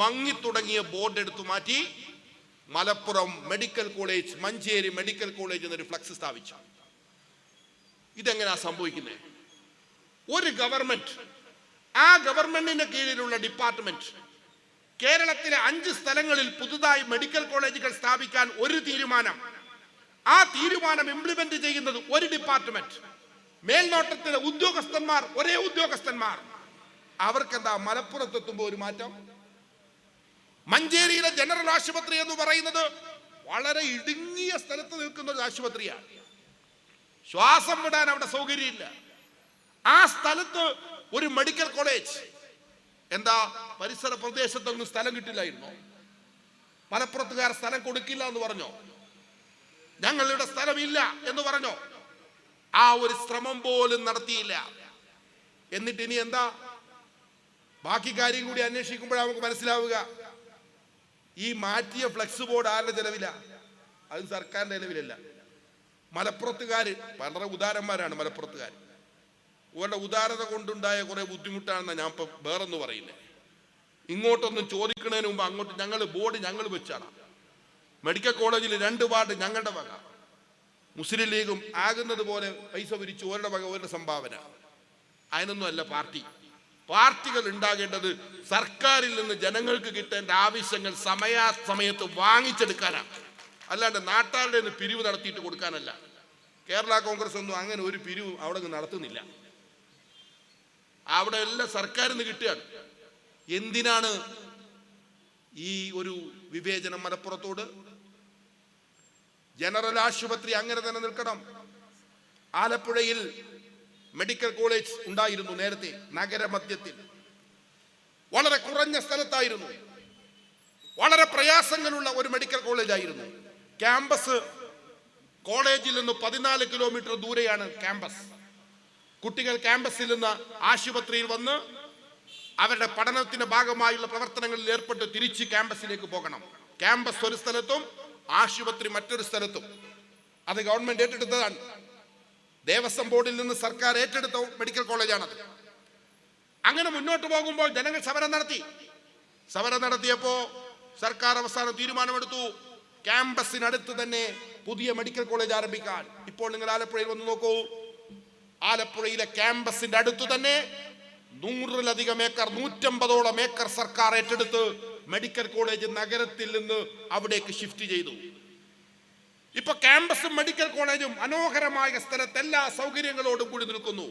മങ്ങിത്തുടങ്ങിയ ബോർഡ് എടുത്തു മാറ്റി Malappuram medical college, Manjeri medical college എന്നൊരു ഫ്ലക്സ് സ്ഥാപിച്ചു. ഇതെങ്ങനെയാ സംഭവിക്കുന്നത്? ഒരു ഗവൺമെന്റ്, ആ ഗവൺമെന്റിന്റെ കീഴിലുള്ള ഡിപ്പാർട്ട്മെന്റ് കേരളത്തിലെ 5 സ്ഥലങ്ങളിൽ പുതുതായി മെഡിക്കൽ കോളേജുകൾ സ്ഥാപിക്കാൻ ഒരു തീരുമാനം, ആ തീരുമാനം ഇംപ്ലിമെന്റ് ചെയ്യുന്നത് ഒരു ഡിപ്പാർട്ട്മെന്റ്, മേൽനോട്ടത്തിലെ ഉദ്യോഗസ്ഥന്മാർ ഒരേ ഉദ്യോഗസ്ഥന്മാർ. അവർക്കെന്താ മലപ്പുറത്തെത്തുമ്പോൾ ഒരു മാറ്റം? മഞ്ചേരിയിലെ ജനറൽ ആശുപത്രി എന്ന് പറയുന്നത് വളരെ ഇടുങ്ങിയ സ്ഥലത്ത് നിൽക്കുന്ന ഒരു ആശുപത്രിയാണ്. ശ്വാസം വിടാൻ അവിടെ സൗകര്യമില്ല. ആ സ്ഥലത്ത് ഒരു മെഡിക്കൽ കോളേജ്, എന്താ പരിസര പ്രദേശത്തൊന്നും സ്ഥലം കിട്ടില്ലായിരുന്നോ? മലപ്പുറത്തുകാർ സ്ഥലം കൊടുക്കില്ല എന്ന് പറഞ്ഞോ? ഞങ്ങളുടെ സ്ഥലമില്ല എന്ന് പറഞ്ഞോ? ആ ഒരു ശ്രമം പോലും നടത്തിയില്ല. എന്നിട്ട് ഇനി എന്താ? ബാക്കി കാര്യം കൂടി അന്വേഷിക്കുമ്പോഴാണ് നമുക്ക് മനസ്സിലാവുക, ഈ മാറ്റിയ ഫ്ലെക്സ് ബോർഡ് ആരുടെ ചെലവില? അത് സർക്കാരിന്റെ ചെലവിലല്ല. മലപ്പുറത്തുകാര് വളരെ ഉദാരന്മാരാണ്. മലപ്പുറത്തുകാർ അവരുടെ ഉദാരത കൊണ്ടുണ്ടായ കുറെ ബുദ്ധിമുട്ടാണെന്ന് ഞാൻ ഇപ്പൊ വേറൊന്നും പറയുന്നത്. ഇങ്ങോട്ടൊന്നും ചോദിക്കുന്നതിന് മുമ്പ് അങ്ങോട്ട് ഞങ്ങൾ ബോർഡ് ഞങ്ങൾ വെച്ചാണ്. മെഡിക്കൽ കോളേജിൽ 2 വാർഡ് ഞങ്ങളുടെ വക, മുസ്ലിം ലീഗും ആകുന്നത് പോലെ പൈസ പിരിച്ചു ഓരുടെ വക, ഓരുടെ സംഭാവന. അതിനൊന്നും അല്ല പാർട്ടി. പാർട്ടികൾ ഉണ്ടാകേണ്ടത് സർക്കാരിൽ നിന്ന് ജനങ്ങൾക്ക് കിട്ടേണ്ട ആവശ്യങ്ങൾ സമയാസമയത്ത് വാങ്ങിച്ചെടുക്കാനാണ്, അല്ലാണ്ട് നാട്ടാരുടെ നിന്ന് പിരിവ് നടത്തിയിട്ട് കൊടുക്കാനല്ല. കേരള കോൺഗ്രസ് ഒന്നും അങ്ങനെ ഒരു പിരിവ് അവിടെ നടത്തുന്നില്ല. അവിടെ എല്ലാം സർക്കാരിൽ നിന്ന് കിട്ടുകയാണ്. എന്തിനാണ് ഈ ഒരു വിവേചനം മലപ്പുറത്തോട്? ജനറൽ ആശുപത്രി അങ്ങനെ തന്നെ നിൽക്കണം. ആലപ്പുഴയിൽ മെഡിക്കൽ കോളേജ് ഉണ്ടായിരുന്നു നേരത്തെ, നഗരമധ്യത്തിൽ വളരെ കുറഞ്ഞ സ്ഥലത്തായിരുന്നു. വളരെ പ്രയാസങ്ങളുള്ള ഒരു മെഡിക്കൽ കോളേജ് ആയിരുന്നു. ക്യാമ്പസ് കോളേജിൽ നിന്ന് 14 കിലോമീറ്റർ ദൂരെയാണ് ക്യാമ്പസ്. കുട്ടികൾ ക്യാമ്പസിൽ നിന്ന് ആശുപത്രിയിൽ വന്ന് അവരുടെ പഠനത്തിന്റെ ഭാഗമായുള്ള പ്രവർത്തനങ്ങളിൽ ഏർപ്പെട്ട് തിരിച്ച് ക്യാമ്പസിലേക്ക് പോകണം. ക്യാമ്പസ് ഒരു സ്ഥലത്തും ആശുപത്രി മറ്റൊരു സ്ഥലത്തും. അത് ഗവൺമെന്റ് ഏറ്റെടുത്തതാണ്. ദേവസ്വം ബോർഡിൽ നിന്ന് സർക്കാർ ഏറ്റെടുത്ത മെഡിക്കൽ കോളേജാണത്. അങ്ങനെ മുന്നോട്ട് പോകുമ്പോൾ ജനങ്ങൾ സമരം നടത്തിയപ്പോ സർക്കാർ അവസാനം തീരുമാനമെടുത്തു, ക്യാമ്പസിനടുത്ത് തന്നെ പുതിയ മെഡിക്കൽ കോളേജ് ആരംഭിക്കാൻ. ഇപ്പോൾ നിങ്ങൾ ആലപ്പുഴയിൽ വന്ന് നോക്കൂ. ആലപ്പുഴയിലെ ക്യാമ്പസിന്റെ അടുത്ത് തന്നെ 100-ലധികം ഏക്കർ, 150ഓളം ഏക്കർ സർക്കാർ ഏറ്റെടുത്ത് മെഡിക്കൽ കോളേജ് നഗരത്തിൽ നിന്ന് അവിടേക്ക് ഷിഫ്റ്റ് ചെയ്തു. ഇപ്പൊ ക്യാമ്പസും മെഡിക്കൽ കോളേജും മനോഹരമായ സ്ഥലത്ത് എല്ലാ സൗകര്യങ്ങളോടും കൂടി നിൽക്കുന്നു.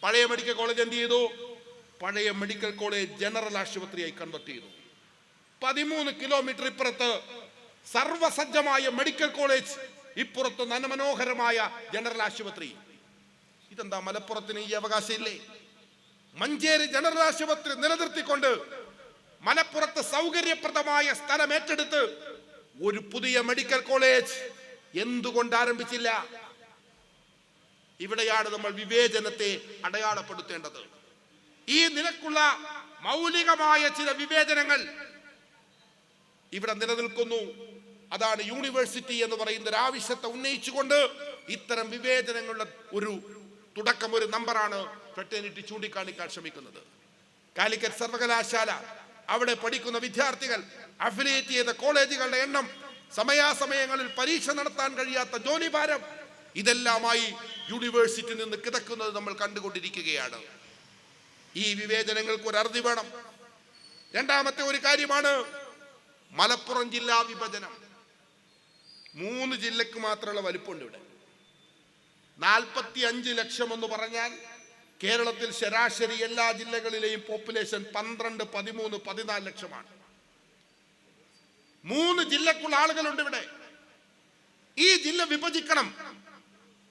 പഴയ മെഡിക്കൽ കോളേജ് എന്ത് ചെയ്തു? പഴയ മെഡിക്കൽ കോളേജ് ജനറൽ ആശുപത്രിയായി കൺവെർട്ട് ചെയ്തു. 13 കിലോമീറ്റർ ഇപ്പുറത്ത് സർവസജ്ജമായ മെഡിക്കൽ കോളേജ്, ഇപ്പുറത്ത് നനമനോഹരമായ ജനറൽ ആശുപത്രി. ഇതെന്താ മലപ്പുറത്തിന് ഈ അവകാശം ഇല്ലേ? മഞ്ചേരി ജനറൽ ആശുപത്രി നിലനിർത്തിക്കൊണ്ട് മലപ്പുറത്ത് സൗകര്യപ്രദമായ സ്ഥലം ഏറ്റെടുത്ത് ഒരു പുതിയ മെഡിക്കൽ കോളേജ് എന്തുകൊണ്ട് ആരംഭിച്ചില്ല? ഇവിടെയാണ് നമ്മൾ വിവേചനത്തെ അടയാളപ്പെടുത്തേണ്ടത്. ഈ നിലക്കുള്ള മൗലികമായ ചില വിവേചനങ്ങൾ ഇവിടെ നിലനിൽക്കുന്നു. അതാണ് യൂണിവേഴ്സിറ്റി എന്ന് പറയുന്ന ഒരു ആവശ്യത്തെ ഉന്നയിച്ചുകൊണ്ട് ഇത്തരം വിവേചനങ്ങളുടെ ഒരു തുടക്കം, ഒരു നമ്പറാണ് ഫ്രട്ടേണിറ്റി ചൂണ്ടിക്കാണിക്കാൻ ശ്രമിക്കുന്നത്. കാലിക്കറ്റ് സർവകലാശാല, അവിടെ പഠിക്കുന്ന വിദ്യാർത്ഥികൾ, അഫിലിയേറ്റ് ചെയ്ത കോളേജുകളുടെ എണ്ണം, സമയാസമയങ്ങളിൽ പരീക്ഷ നടത്താൻ കഴിയാത്ത ജോലിഭാരം, ഇതെല്ലാമായി യൂണിവേഴ്സിറ്റി നിന്ന് കിടക്കുന്നത് നമ്മൾ കണ്ടുകൊണ്ടിരിക്കുകയാണ്. ഈ വിവേചനങ്ങൾക്ക് ഒരു അറുതി വേണം. രണ്ടാമത്തെ ഒരു കാര്യമാണ് മലപ്പുറം ജില്ലാ വിഭജനം. 3 ജില്ലക്ക് മാത്രമുള്ള വലിപ്പമുണ്ട് ഇവിടെ. 45 ലക്ഷം എന്ന് പറഞ്ഞാൽ കേരളത്തിൽ ശരാശരി എല്ലാ ജില്ലകളിലെയും പോപ്പുലേഷൻ 12, 13, 14 ലക്ഷമാണ്. 3 ജില്ലക്കുള്ള ആളുകളുണ്ട് ഇവിടെ. ഈ ജില്ല വിഭജിക്കണം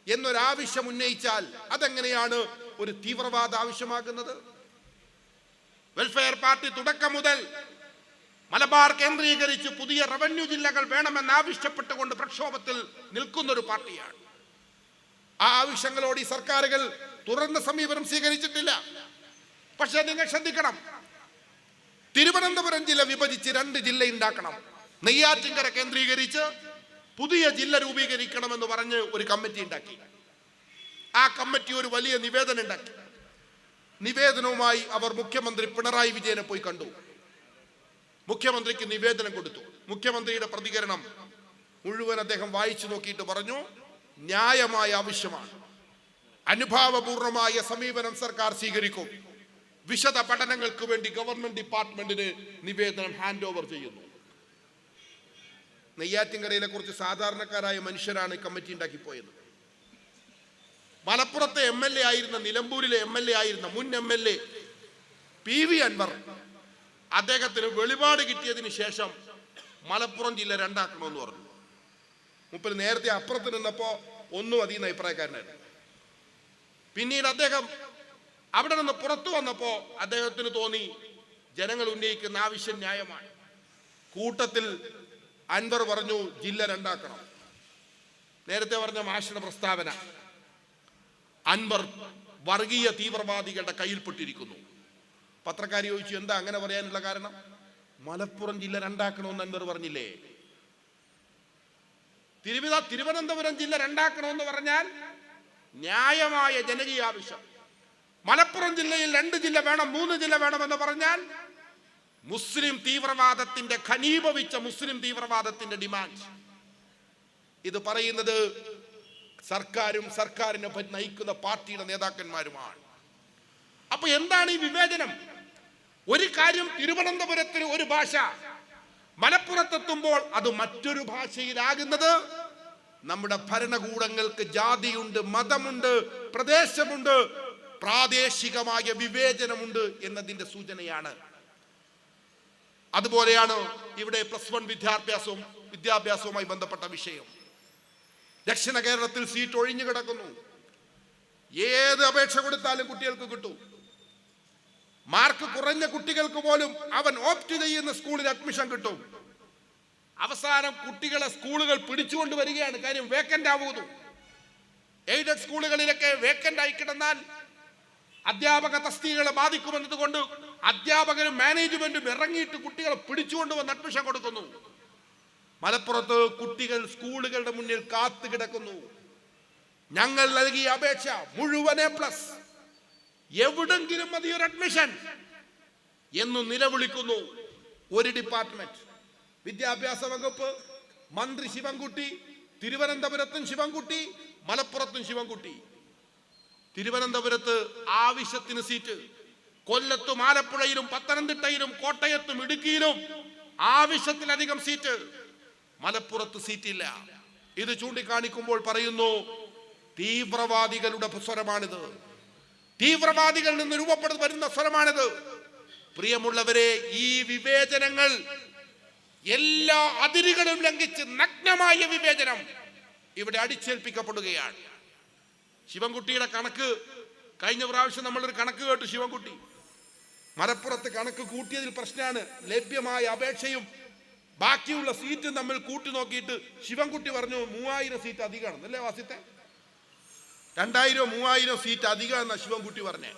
എന്നൊരാവശ്യം ഉന്നയിച്ചാൽ അതെങ്ങനെയാണ് ഒരു തീവ്രവാദ ആവശ്യമാകുന്നത്? വെൽഫെയർ പാർട്ടി തുടക്കം മുതൽ മലബാർ കേന്ദ്രീകരിച്ച് പുതിയ റവന്യൂ ജില്ലകൾ വേണമെന്നാവശ്യപ്പെട്ടുകൊണ്ട് പ്രക്ഷോഭത്തിൽ നിൽക്കുന്നൊരു പാർട്ടിയാണ്. ആ ആവശ്യങ്ങളോട് ഈ സർക്കാരുകൾ തുറന്ന സമീപനം സ്വീകരിച്ചിട്ടില്ല. പക്ഷെ നിങ്ങൾ ശ്രദ്ധിക്കണം, തിരുവനന്തപുരം ജില്ല വിഭജിച്ച് 2 ജില്ല ഉണ്ടാക്കണം, നെയ്യാറ്റിൻകര കേന്ദ്രീകരിച്ച് പുതിയ ജില്ല രൂപീകരിക്കണമെന്ന് പറഞ്ഞ് ഒരു കമ്മിറ്റി ഉണ്ടാക്കി. ആ കമ്മിറ്റി ഒരു വലിയ നിവേദനം ഉണ്ടാക്കി. നിവേദനവുമായി അവർ മുഖ്യമന്ത്രി പിണറായി വിജയനെ പോയി കണ്ടു. മുഖ്യമന്ത്രിക്ക് നിവേദനം കൊടുത്തു. മുഖ്യമന്ത്രിയുടെ പ്രതികരണം മുഴുവൻ അദ്ദേഹം വായിച്ചു നോക്കിയിട്ട് പറഞ്ഞു, ന്യായമായ ആവശ്യമാണ്, അനുഭാവപൂർണമായ സമീപനം സർക്കാർ സ്വീകരിക്കും, വിശദ പഠനങ്ങൾക്ക് വേണ്ടി ഗവൺമെന്റ് ഡിപ്പാർട്ട്മെന്റിന് നിവേദനം ഹാൻഡ് ഓവർ ചെയ്യുന്നു. നെയ്യാറ്റിൻകരയിലെ കുറച്ച് സാധാരണക്കാരായ മനുഷ്യരാണ് കമ്മിറ്റി ഉണ്ടാക്കിപ്പോയത്. മലപ്പുറത്തെ MLA ആയിരുന്ന, നിലമ്പൂരിലെ MLA ആയിരുന്ന മുൻ MLA PV അൻവർ, അദ്ദേഹത്തിന് വെളിപാട് കിട്ടിയതിന് ശേഷം മലപ്പുറം ജില്ല 2 ആക്കണമെന്ന് പറഞ്ഞു. മുപ്പത് നേരത്തെ അപ്പുറത്ത് നിന്നപ്പോ ഒന്നും അതിൽ അഭിപ്രായക്കാരനായിരുന്നു. പിന്നീട് അദ്ദേഹം അവിടെ നിന്ന് പുറത്തു വന്നപ്പോ അദ്ദേഹത്തിന് തോന്നി ജനങ്ങൾ ഉന്നയിക്കുന്ന ആവശ്യം ന്യായമാണ്. കൂട്ടത്തിൽ അൻവർ പറഞ്ഞു ജില്ല 2 ആക്കണം. നേരത്തെ പറഞ്ഞ മാഷിയുടെ പ്രസ്താവന അൻവർ വർഗീയ തീവ്രവാദികളുടെ കയ്യിൽപ്പെട്ടിരിക്കുന്നു. പത്രക്കാരി ചോദിച്ചു, എന്താ അങ്ങനെ പറയാനുള്ള കാരണം? മലപ്പുറം ജില്ല 2 ആക്കണമെന്ന് അൻവർ പറഞ്ഞില്ലേ? തിരുവനന്തപുരം ജില്ല 2 ആക്കണമെന്ന് പറഞ്ഞാൽ ന്യായമായ ജനകീയ ആവശ്യം. മലപ്പുറം ജില്ലയിൽ 2 ജില്ല വേണം, 3 ജില്ല വേണമെന്ന് പറഞ്ഞാൽ മുസ്ലിം തീവ്രവാദത്തിന്റെ, ഖനീഭവിച്ച മുസ്ലിം തീവ്രവാദത്തിന്റെ ഡിമാൻഡ്. ഇത് പറയുന്നത് സർക്കാരും സർക്കാരിനെ നയിക്കുന്ന പാർട്ടിയുടെ നേതാക്കന്മാരുമാണ്. അപ്പൊ എന്താണ് ഈ വിവേചനം? ഒരു കാര്യം തിരുവനന്തപുരത്തിന് ഒരു ഭാഷ, മലപ്പുറത്തെത്തുമ്പോൾ അത് മറ്റൊരു ഭാഷയിലാകുന്നത് നമ്മുടെ ഭരണകൂടങ്ങൾക്ക് ജാതിയുണ്ട്, മതമുണ്ട്, പ്രദേശമുണ്ട്, പ്രാദേശികമായ വിവേചനമുണ്ട് എന്നതിന്റെ സൂചനയാണ്. അതുപോലെയാണ് ഇവിടെ +1 വിദ്യാഭ്യാസവും വിദ്യാഭ്യാസവുമായി ബന്ധപ്പെട്ട വിഷയം. ദക്ഷിണ കേരളത്തിൽ സീറ്റ് ഒഴിഞ്ഞു കിടക്കുന്നു. ഏത് അപേക്ഷ കൊടുത്താലും കുട്ടികൾക്ക് കിട്ടും. മാർക്ക് കുറഞ്ഞ കുട്ടികൾക്ക് പോലും അവൻ ഓപ്റ്റ് ചെയ്യുന്ന സ്കൂളിൽ അഡ്മിഷൻ കിട്ടും. അവസാനം കുട്ടികളെ സ്കൂളുകൾ പിടിച്ചുകൊണ്ട് വരികയാണ്. കാര്യം വേക്കന്റ് ആവുന്നു. എയ്ഡഡ് സ്കൂളുകളിലൊക്കെ വേക്കന്റ് ആയി കിടന്നാൽ അധ്യാപക തസ്തികകളെ ബാധിക്കുമെന്നതുകൊണ്ട് അധ്യാപകരും മാനേജ്മെന്റും ഇറങ്ങിയിട്ട് കുട്ടികളെ പിടിച്ചുകൊണ്ട് വന്ന് അഡ്മിഷൻ കൊടുക്കുന്നു. മലപ്പുറത്ത് കുട്ടികൾ സ്കൂളുകളുടെ മുന്നിൽ കാത്തു കിടക്കുന്നു. ഞങ്ങൾ നൽകിയ അപേക്ഷ മുഴുവൻ A+, എവിടെങ്കിലും മതി ഒരു അഡ്മിഷൻ എന്ന് നിലവിളിക്കുന്നു ഒരു ഡിപ്പാർട്ട്മെന്റ്. വിദ്യാഭ്യാസ വകുപ്പ് മന്ത്രി ശിവൻകുട്ടി, തിരുവനന്തപുരത്തും ശിവൻകുട്ടി, മലപ്പുറത്തും ശിവൻകുട്ടി. തിരുവനന്തപുരത്ത് ആവശ്യത്തിന് സീറ്റ്, കൊല്ലത്തും ആലപ്പുഴയിലും പത്തനംതിട്ടയിലും കോട്ടയത്തും ഇടുക്കിയിലും ആവശ്യത്തിലധികം സീറ്റ്. മലപ്പുറത്ത് സീറ്റില്ല. ഇത് ചൂണ്ടിക്കാണിക്കുമ്പോൾ പറയുന്നു തീവ്രവാദികളുടെ സ്വരമാണിത്, തീവ്രവാദികളിൽ നിന്ന് രൂപപ്പെടുത്തി വരുന്ന സ്വരമാണിത്. പ്രിയമുള്ളവരെ, ഈ വിവേചനങ്ങൾ എല്ലാ അതിരുകളും ലംഘിച്ച് നഗ്നമായ വിവേചനം ഇവിടെ അടിച്ചേൽപ്പിക്കപ്പെടുകയാണ്. ശിവൻകുട്ടിയുടെ കണക്ക് കഴിഞ്ഞ പ്രാവശ്യം നമ്മളൊരു കണക്ക് കേട്ടു. ശിവൻകുട്ടി മലപ്പുറത്ത് കണക്ക് കൂട്ടിയതിൽ പ്രശ്നമാണ്. ലഭ്യമായ അപേക്ഷയും ബാക്കിയുള്ള സീറ്റും തമ്മിൽ കൂട്ടി നോക്കിയിട്ട് ശിവൻകുട്ടി പറഞ്ഞു 3000 സീറ്റ് അധികമാണ്. അല്ലേ വാസിത്തെ? 2000-3000 സീറ്റ് അധികം എന്നാ ശിവൻകുട്ടി പറഞ്ഞേ.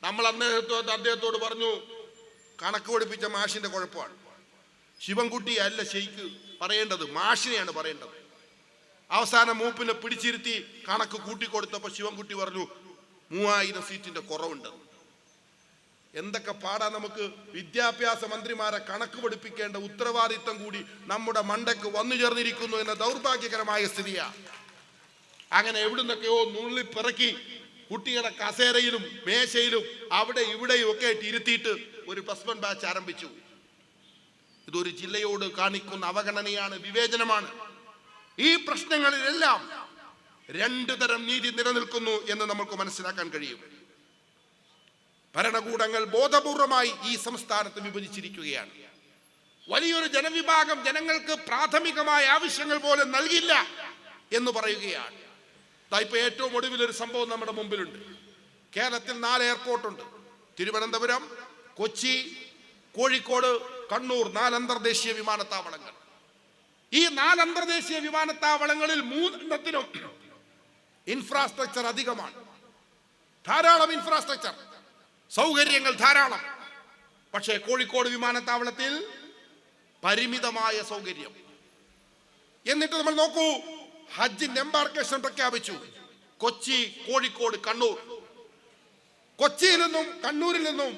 നമ്മൾ അദ്ദേഹത്തോട് പറഞ്ഞു കണക്ക് പഠിപ്പിച്ച മാഷിന്റെ കുഴപ്പമാണ്. ശിവൻകുട്ടി അല്ല ശരിക്ക് പറയേണ്ടത്, മാഷിനെയാണ് പറയേണ്ടത്. അവസാനം മൂപ്പിനെ പിടിച്ചിരുത്തി കണക്ക് കൂട്ടിക്കൊടുത്തപ്പോൾ ശിവൻകുട്ടി പറഞ്ഞു 3000 സീറ്റിന്റെ കുറവുണ്ട്. എന്തൊക്കെ പാടാ നമുക്ക്. വിദ്യാഭ്യാസ മന്ത്രിമാരെ കണക്ക് പഠിപ്പിക്കേണ്ട ഉത്തരവാദിത്വം കൂടി നമ്മുടെ മണ്ടയ്ക്ക് വന്നു ചേർന്നിരിക്കുന്നു എന്ന ദൗർഭാഗ്യകരമായ സ്ഥിതിയാണ്. അങ്ങനെ എവിടുന്നൊക്കെയോ നുള്ളിപ്പിറക്കി കുട്ടികളെ കസേരയിലും മേശയിലും അവിടെ ഇവിടെയും ഒക്കെ ആയിട്ട് ഇരുത്തിയിട്ട് ഒരു +1 ബാച്ച് ആരംഭിച്ചു. ഇതൊരു ജില്ലയോട് കാണിക്കുന്ന അവഗണനയാണ്, വിവേചനമാണ്. ഈ പ്രശ്നങ്ങളിലെല്ലാം 2 തരം നീതി നിലനിൽക്കുന്നു എന്ന് നമുക്ക് മനസ്സിലാക്കാൻ കഴിയും. ഭരണകൂടങ്ങൾ ബോധപൂർവമായി ഈ സംസ്ഥാനത്ത് വിഭജിച്ചിരിക്കുകയാണ്. വലിയൊരു ജനവിഭാഗം ജനങ്ങൾക്ക് പ്രാഥമികമായ ആവശ്യങ്ങൾ പോലും നൽകില്ല എന്ന് പറയുകയാണ്. ഇപ്പൊ ഏറ്റവും ഒടുവിലൊരു സംഭവം നമ്മുടെ മുമ്പിലുണ്ട്. കേരളത്തിൽ 4 എയർപോർട്ടുണ്ട്. തിരുവനന്തപുരം, കൊച്ചി, കോഴിക്കോട്, കണ്ണൂർ 4 അന്തർദേശീയ വിമാനത്താവളങ്ങൾ. ഈ 4 അന്തർദേശീയ വിമാനത്താവളങ്ങളിൽ 3 ഇൻഫ്രാസ്ട്രക്ചർ അധികമാണ്. ധാരാളം ഇൻഫ്രാസ്ട്രക്ചർ, സൗകര്യങ്ങൾ ധാരാളം. പക്ഷേ കോഴിക്കോട് വിമാനത്താവളത്തിൽ പരിമിതമായ സൗകര്യം. എന്നിട്ട് നമ്മൾ നോക്കൂ, ഹജ്ജിന്റെ എംബാർക്കേഷൻ പ്രഖ്യാപിച്ചു. കൊച്ചി, കോഴിക്കോട്, കണ്ണൂർ. കൊച്ചിയിൽ നിന്നും കണ്ണൂരിൽ നിന്നും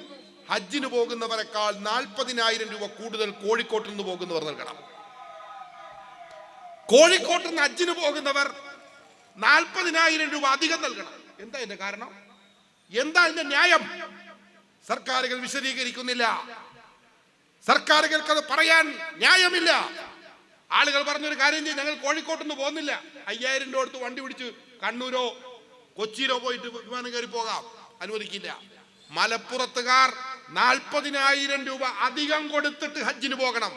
ഹജ്ജിന് പോകുന്നവരെക്കാൾ 40,000 രൂപ കൂടുതൽ കോഴിക്കോട്ടിൽ നിന്ന് പോകുന്നവർ നൽകണം. കോഴിക്കോട്ടിൽ നിന്ന് ഹജ്ജിന് പോകുന്നവർ 40,000 രൂപ അധികം നൽകണം. എന്താ ഇതിന്റെ കാരണം? എന്താ ഇതിന്റെ ന്യായം? സർക്കാരുകൾ വിശദീകരിക്കുന്നില്ല. സർക്കാരുകൾക്ക് അത് പറയാൻ ന്യായമില്ല. ആളുകൾ പറഞ്ഞൊരു കാര്യം ചെയ്യും, ഞങ്ങൾ കോഴിക്കോട്ട് നിന്ന് പോകുന്നില്ല, 5000 രൂപ എടുത്ത് വണ്ടി പിടിച്ച് കണ്ണൂരോ കൊച്ചിയിലോ പോയിട്ട് വിമാനം കയറി പോകാം. അനുവദിക്കില്ല. മലപ്പുറത്തുകാർ 40,000 രൂപ അധികം കൊടുത്തിട്ട് ഹജ്ജിന് പോകണം.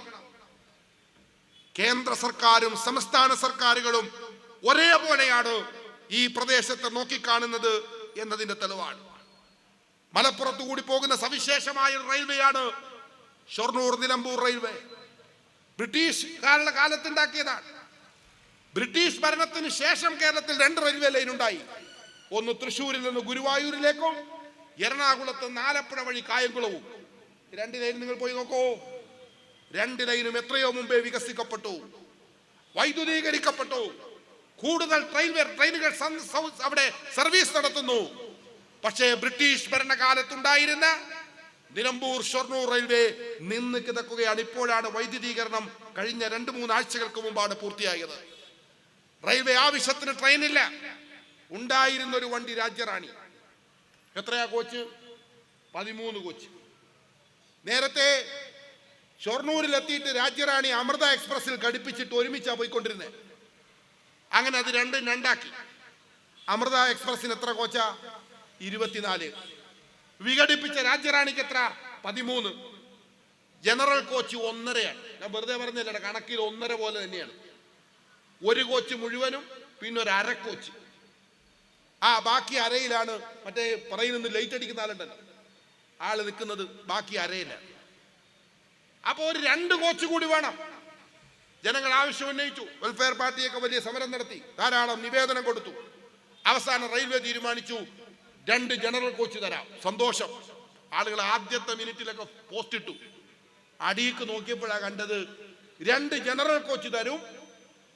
കേന്ദ്ര സർക്കാരും സംസ്ഥാന സർക്കാരുകളും ഒരേപോലെയാണ് ഈ പ്രദേശത്തെ നോക്കിക്കാണുന്നത് എന്നതിന്റെ തെളിവാണ്. മലപ്പുറത്ത് കൂടി പോകുന്ന സവിശേഷമായ റെയിൽവേയാണ് ഷൊർണൂർ നിലമ്പൂർ റെയിൽവേ. ബ്രിട്ടീഷുകാരുടെ കാലത്തുണ്ടാക്കിയതാണ്. ബ്രിട്ടീഷ് ഭരണത്തിന് ശേഷം കേരളത്തിൽ 2 റെയിൽവേ ലൈൻ ഉണ്ടായി. ഒന്ന് തൃശ്ശൂരിൽ നിന്ന് ഗുരുവായൂരിലേക്കും എറണാകുളത്ത് നിന്ന് ആലപ്പുഴ വഴി കായംകുളവും. 2 ലൈൻ നിങ്ങൾ പോയി നോക്കൂ. 2 ലൈനും എത്രയോ മുമ്പേ വികസിക്കപ്പെട്ടു, വൈദ്യുതീകരിക്കപ്പെട്ടു. കൂടുതൽ ട്രെയിനുകൾ അവിടെ സർവീസ് നടത്തുന്നു. പക്ഷേ ബ്രിട്ടീഷ് ഭരണകാലത്തുണ്ടായിരുന്ന നിലമ്പൂർ ഷൊർണൂർ റെയിൽവേ നിന്ന് കിടക്കുകയാണ്. ഇപ്പോഴാണ് വൈദ്യുതീകരണം കഴിഞ്ഞ 2-3 ആഴ്ചകൾക്ക് മുമ്പാണ് പൂർത്തിയായത്. റെയിൽവേ ആവശ്യത്തിന് ട്രെയിനില്ല. ഉണ്ടായിരുന്ന ഒരു വണ്ടി രാജ്യറാണി. എത്രയാ കോച്ച്? 13 കോച്ച്. നേരത്തെ ഷൊർണൂരിലെത്തിയിട്ട് രാജ്യറാണി അമൃത എക്സ്പ്രസിൽ ഘടിപ്പിച്ചിട്ട് ഒരുമിച്ചാ പോയിക്കൊണ്ടിരുന്നത്. അങ്ങനെ അത് 2-2 അമൃത എക്സ്പ്രസിന് എത്ര കോച്ചാ? 24. വിഘടിപ്പിച്ച രാജ്യറാണിക്ക് എത്ര? 13. ജനറൽ കോച്ച് 1.5ആണ്. ഞാൻ വെറുതെ പറഞ്ഞില്ല, കണക്കിൽ 1.5 പോലെ തന്നെയാണ്. ഒരു കോച്ച് മുഴുവനും, പിന്നെ ഒരു അര കോച്ച്. ബാക്കി അരയിലാണ് മറ്റേ പറയുന്നത് ലൈറ്റ് അടിക്കുന്ന ആളുണ്ടല്ലോ, ആള് നിൽക്കുന്നത് ബാക്കി അരയിലാണ്. അപ്പൊ ഒരു 2 കോച്ച് കൂടി വേണം. ജനങ്ങൾ ആവശ്യം ഉന്നയിച്ചു. വെൽഫെയർ പാർട്ടിയൊക്കെ വലിയ സമരം നടത്തി, ധാരാളം നിവേദനം കൊടുത്തു. അവസാനം റെയിൽവേ തീരുമാനിച്ചു 2 ജനറൽ കോച്ച് തരാം. സന്തോഷം. ആളുകൾ ആദ്യത്തെ മിനിറ്റിലൊക്കെ പോസ്റ്റ് ഇട്ടു. അടിയിക്ക് നോക്കിയപ്പോഴാണ് കണ്ടത് 2 ജനറൽ കോച്ച് തരും,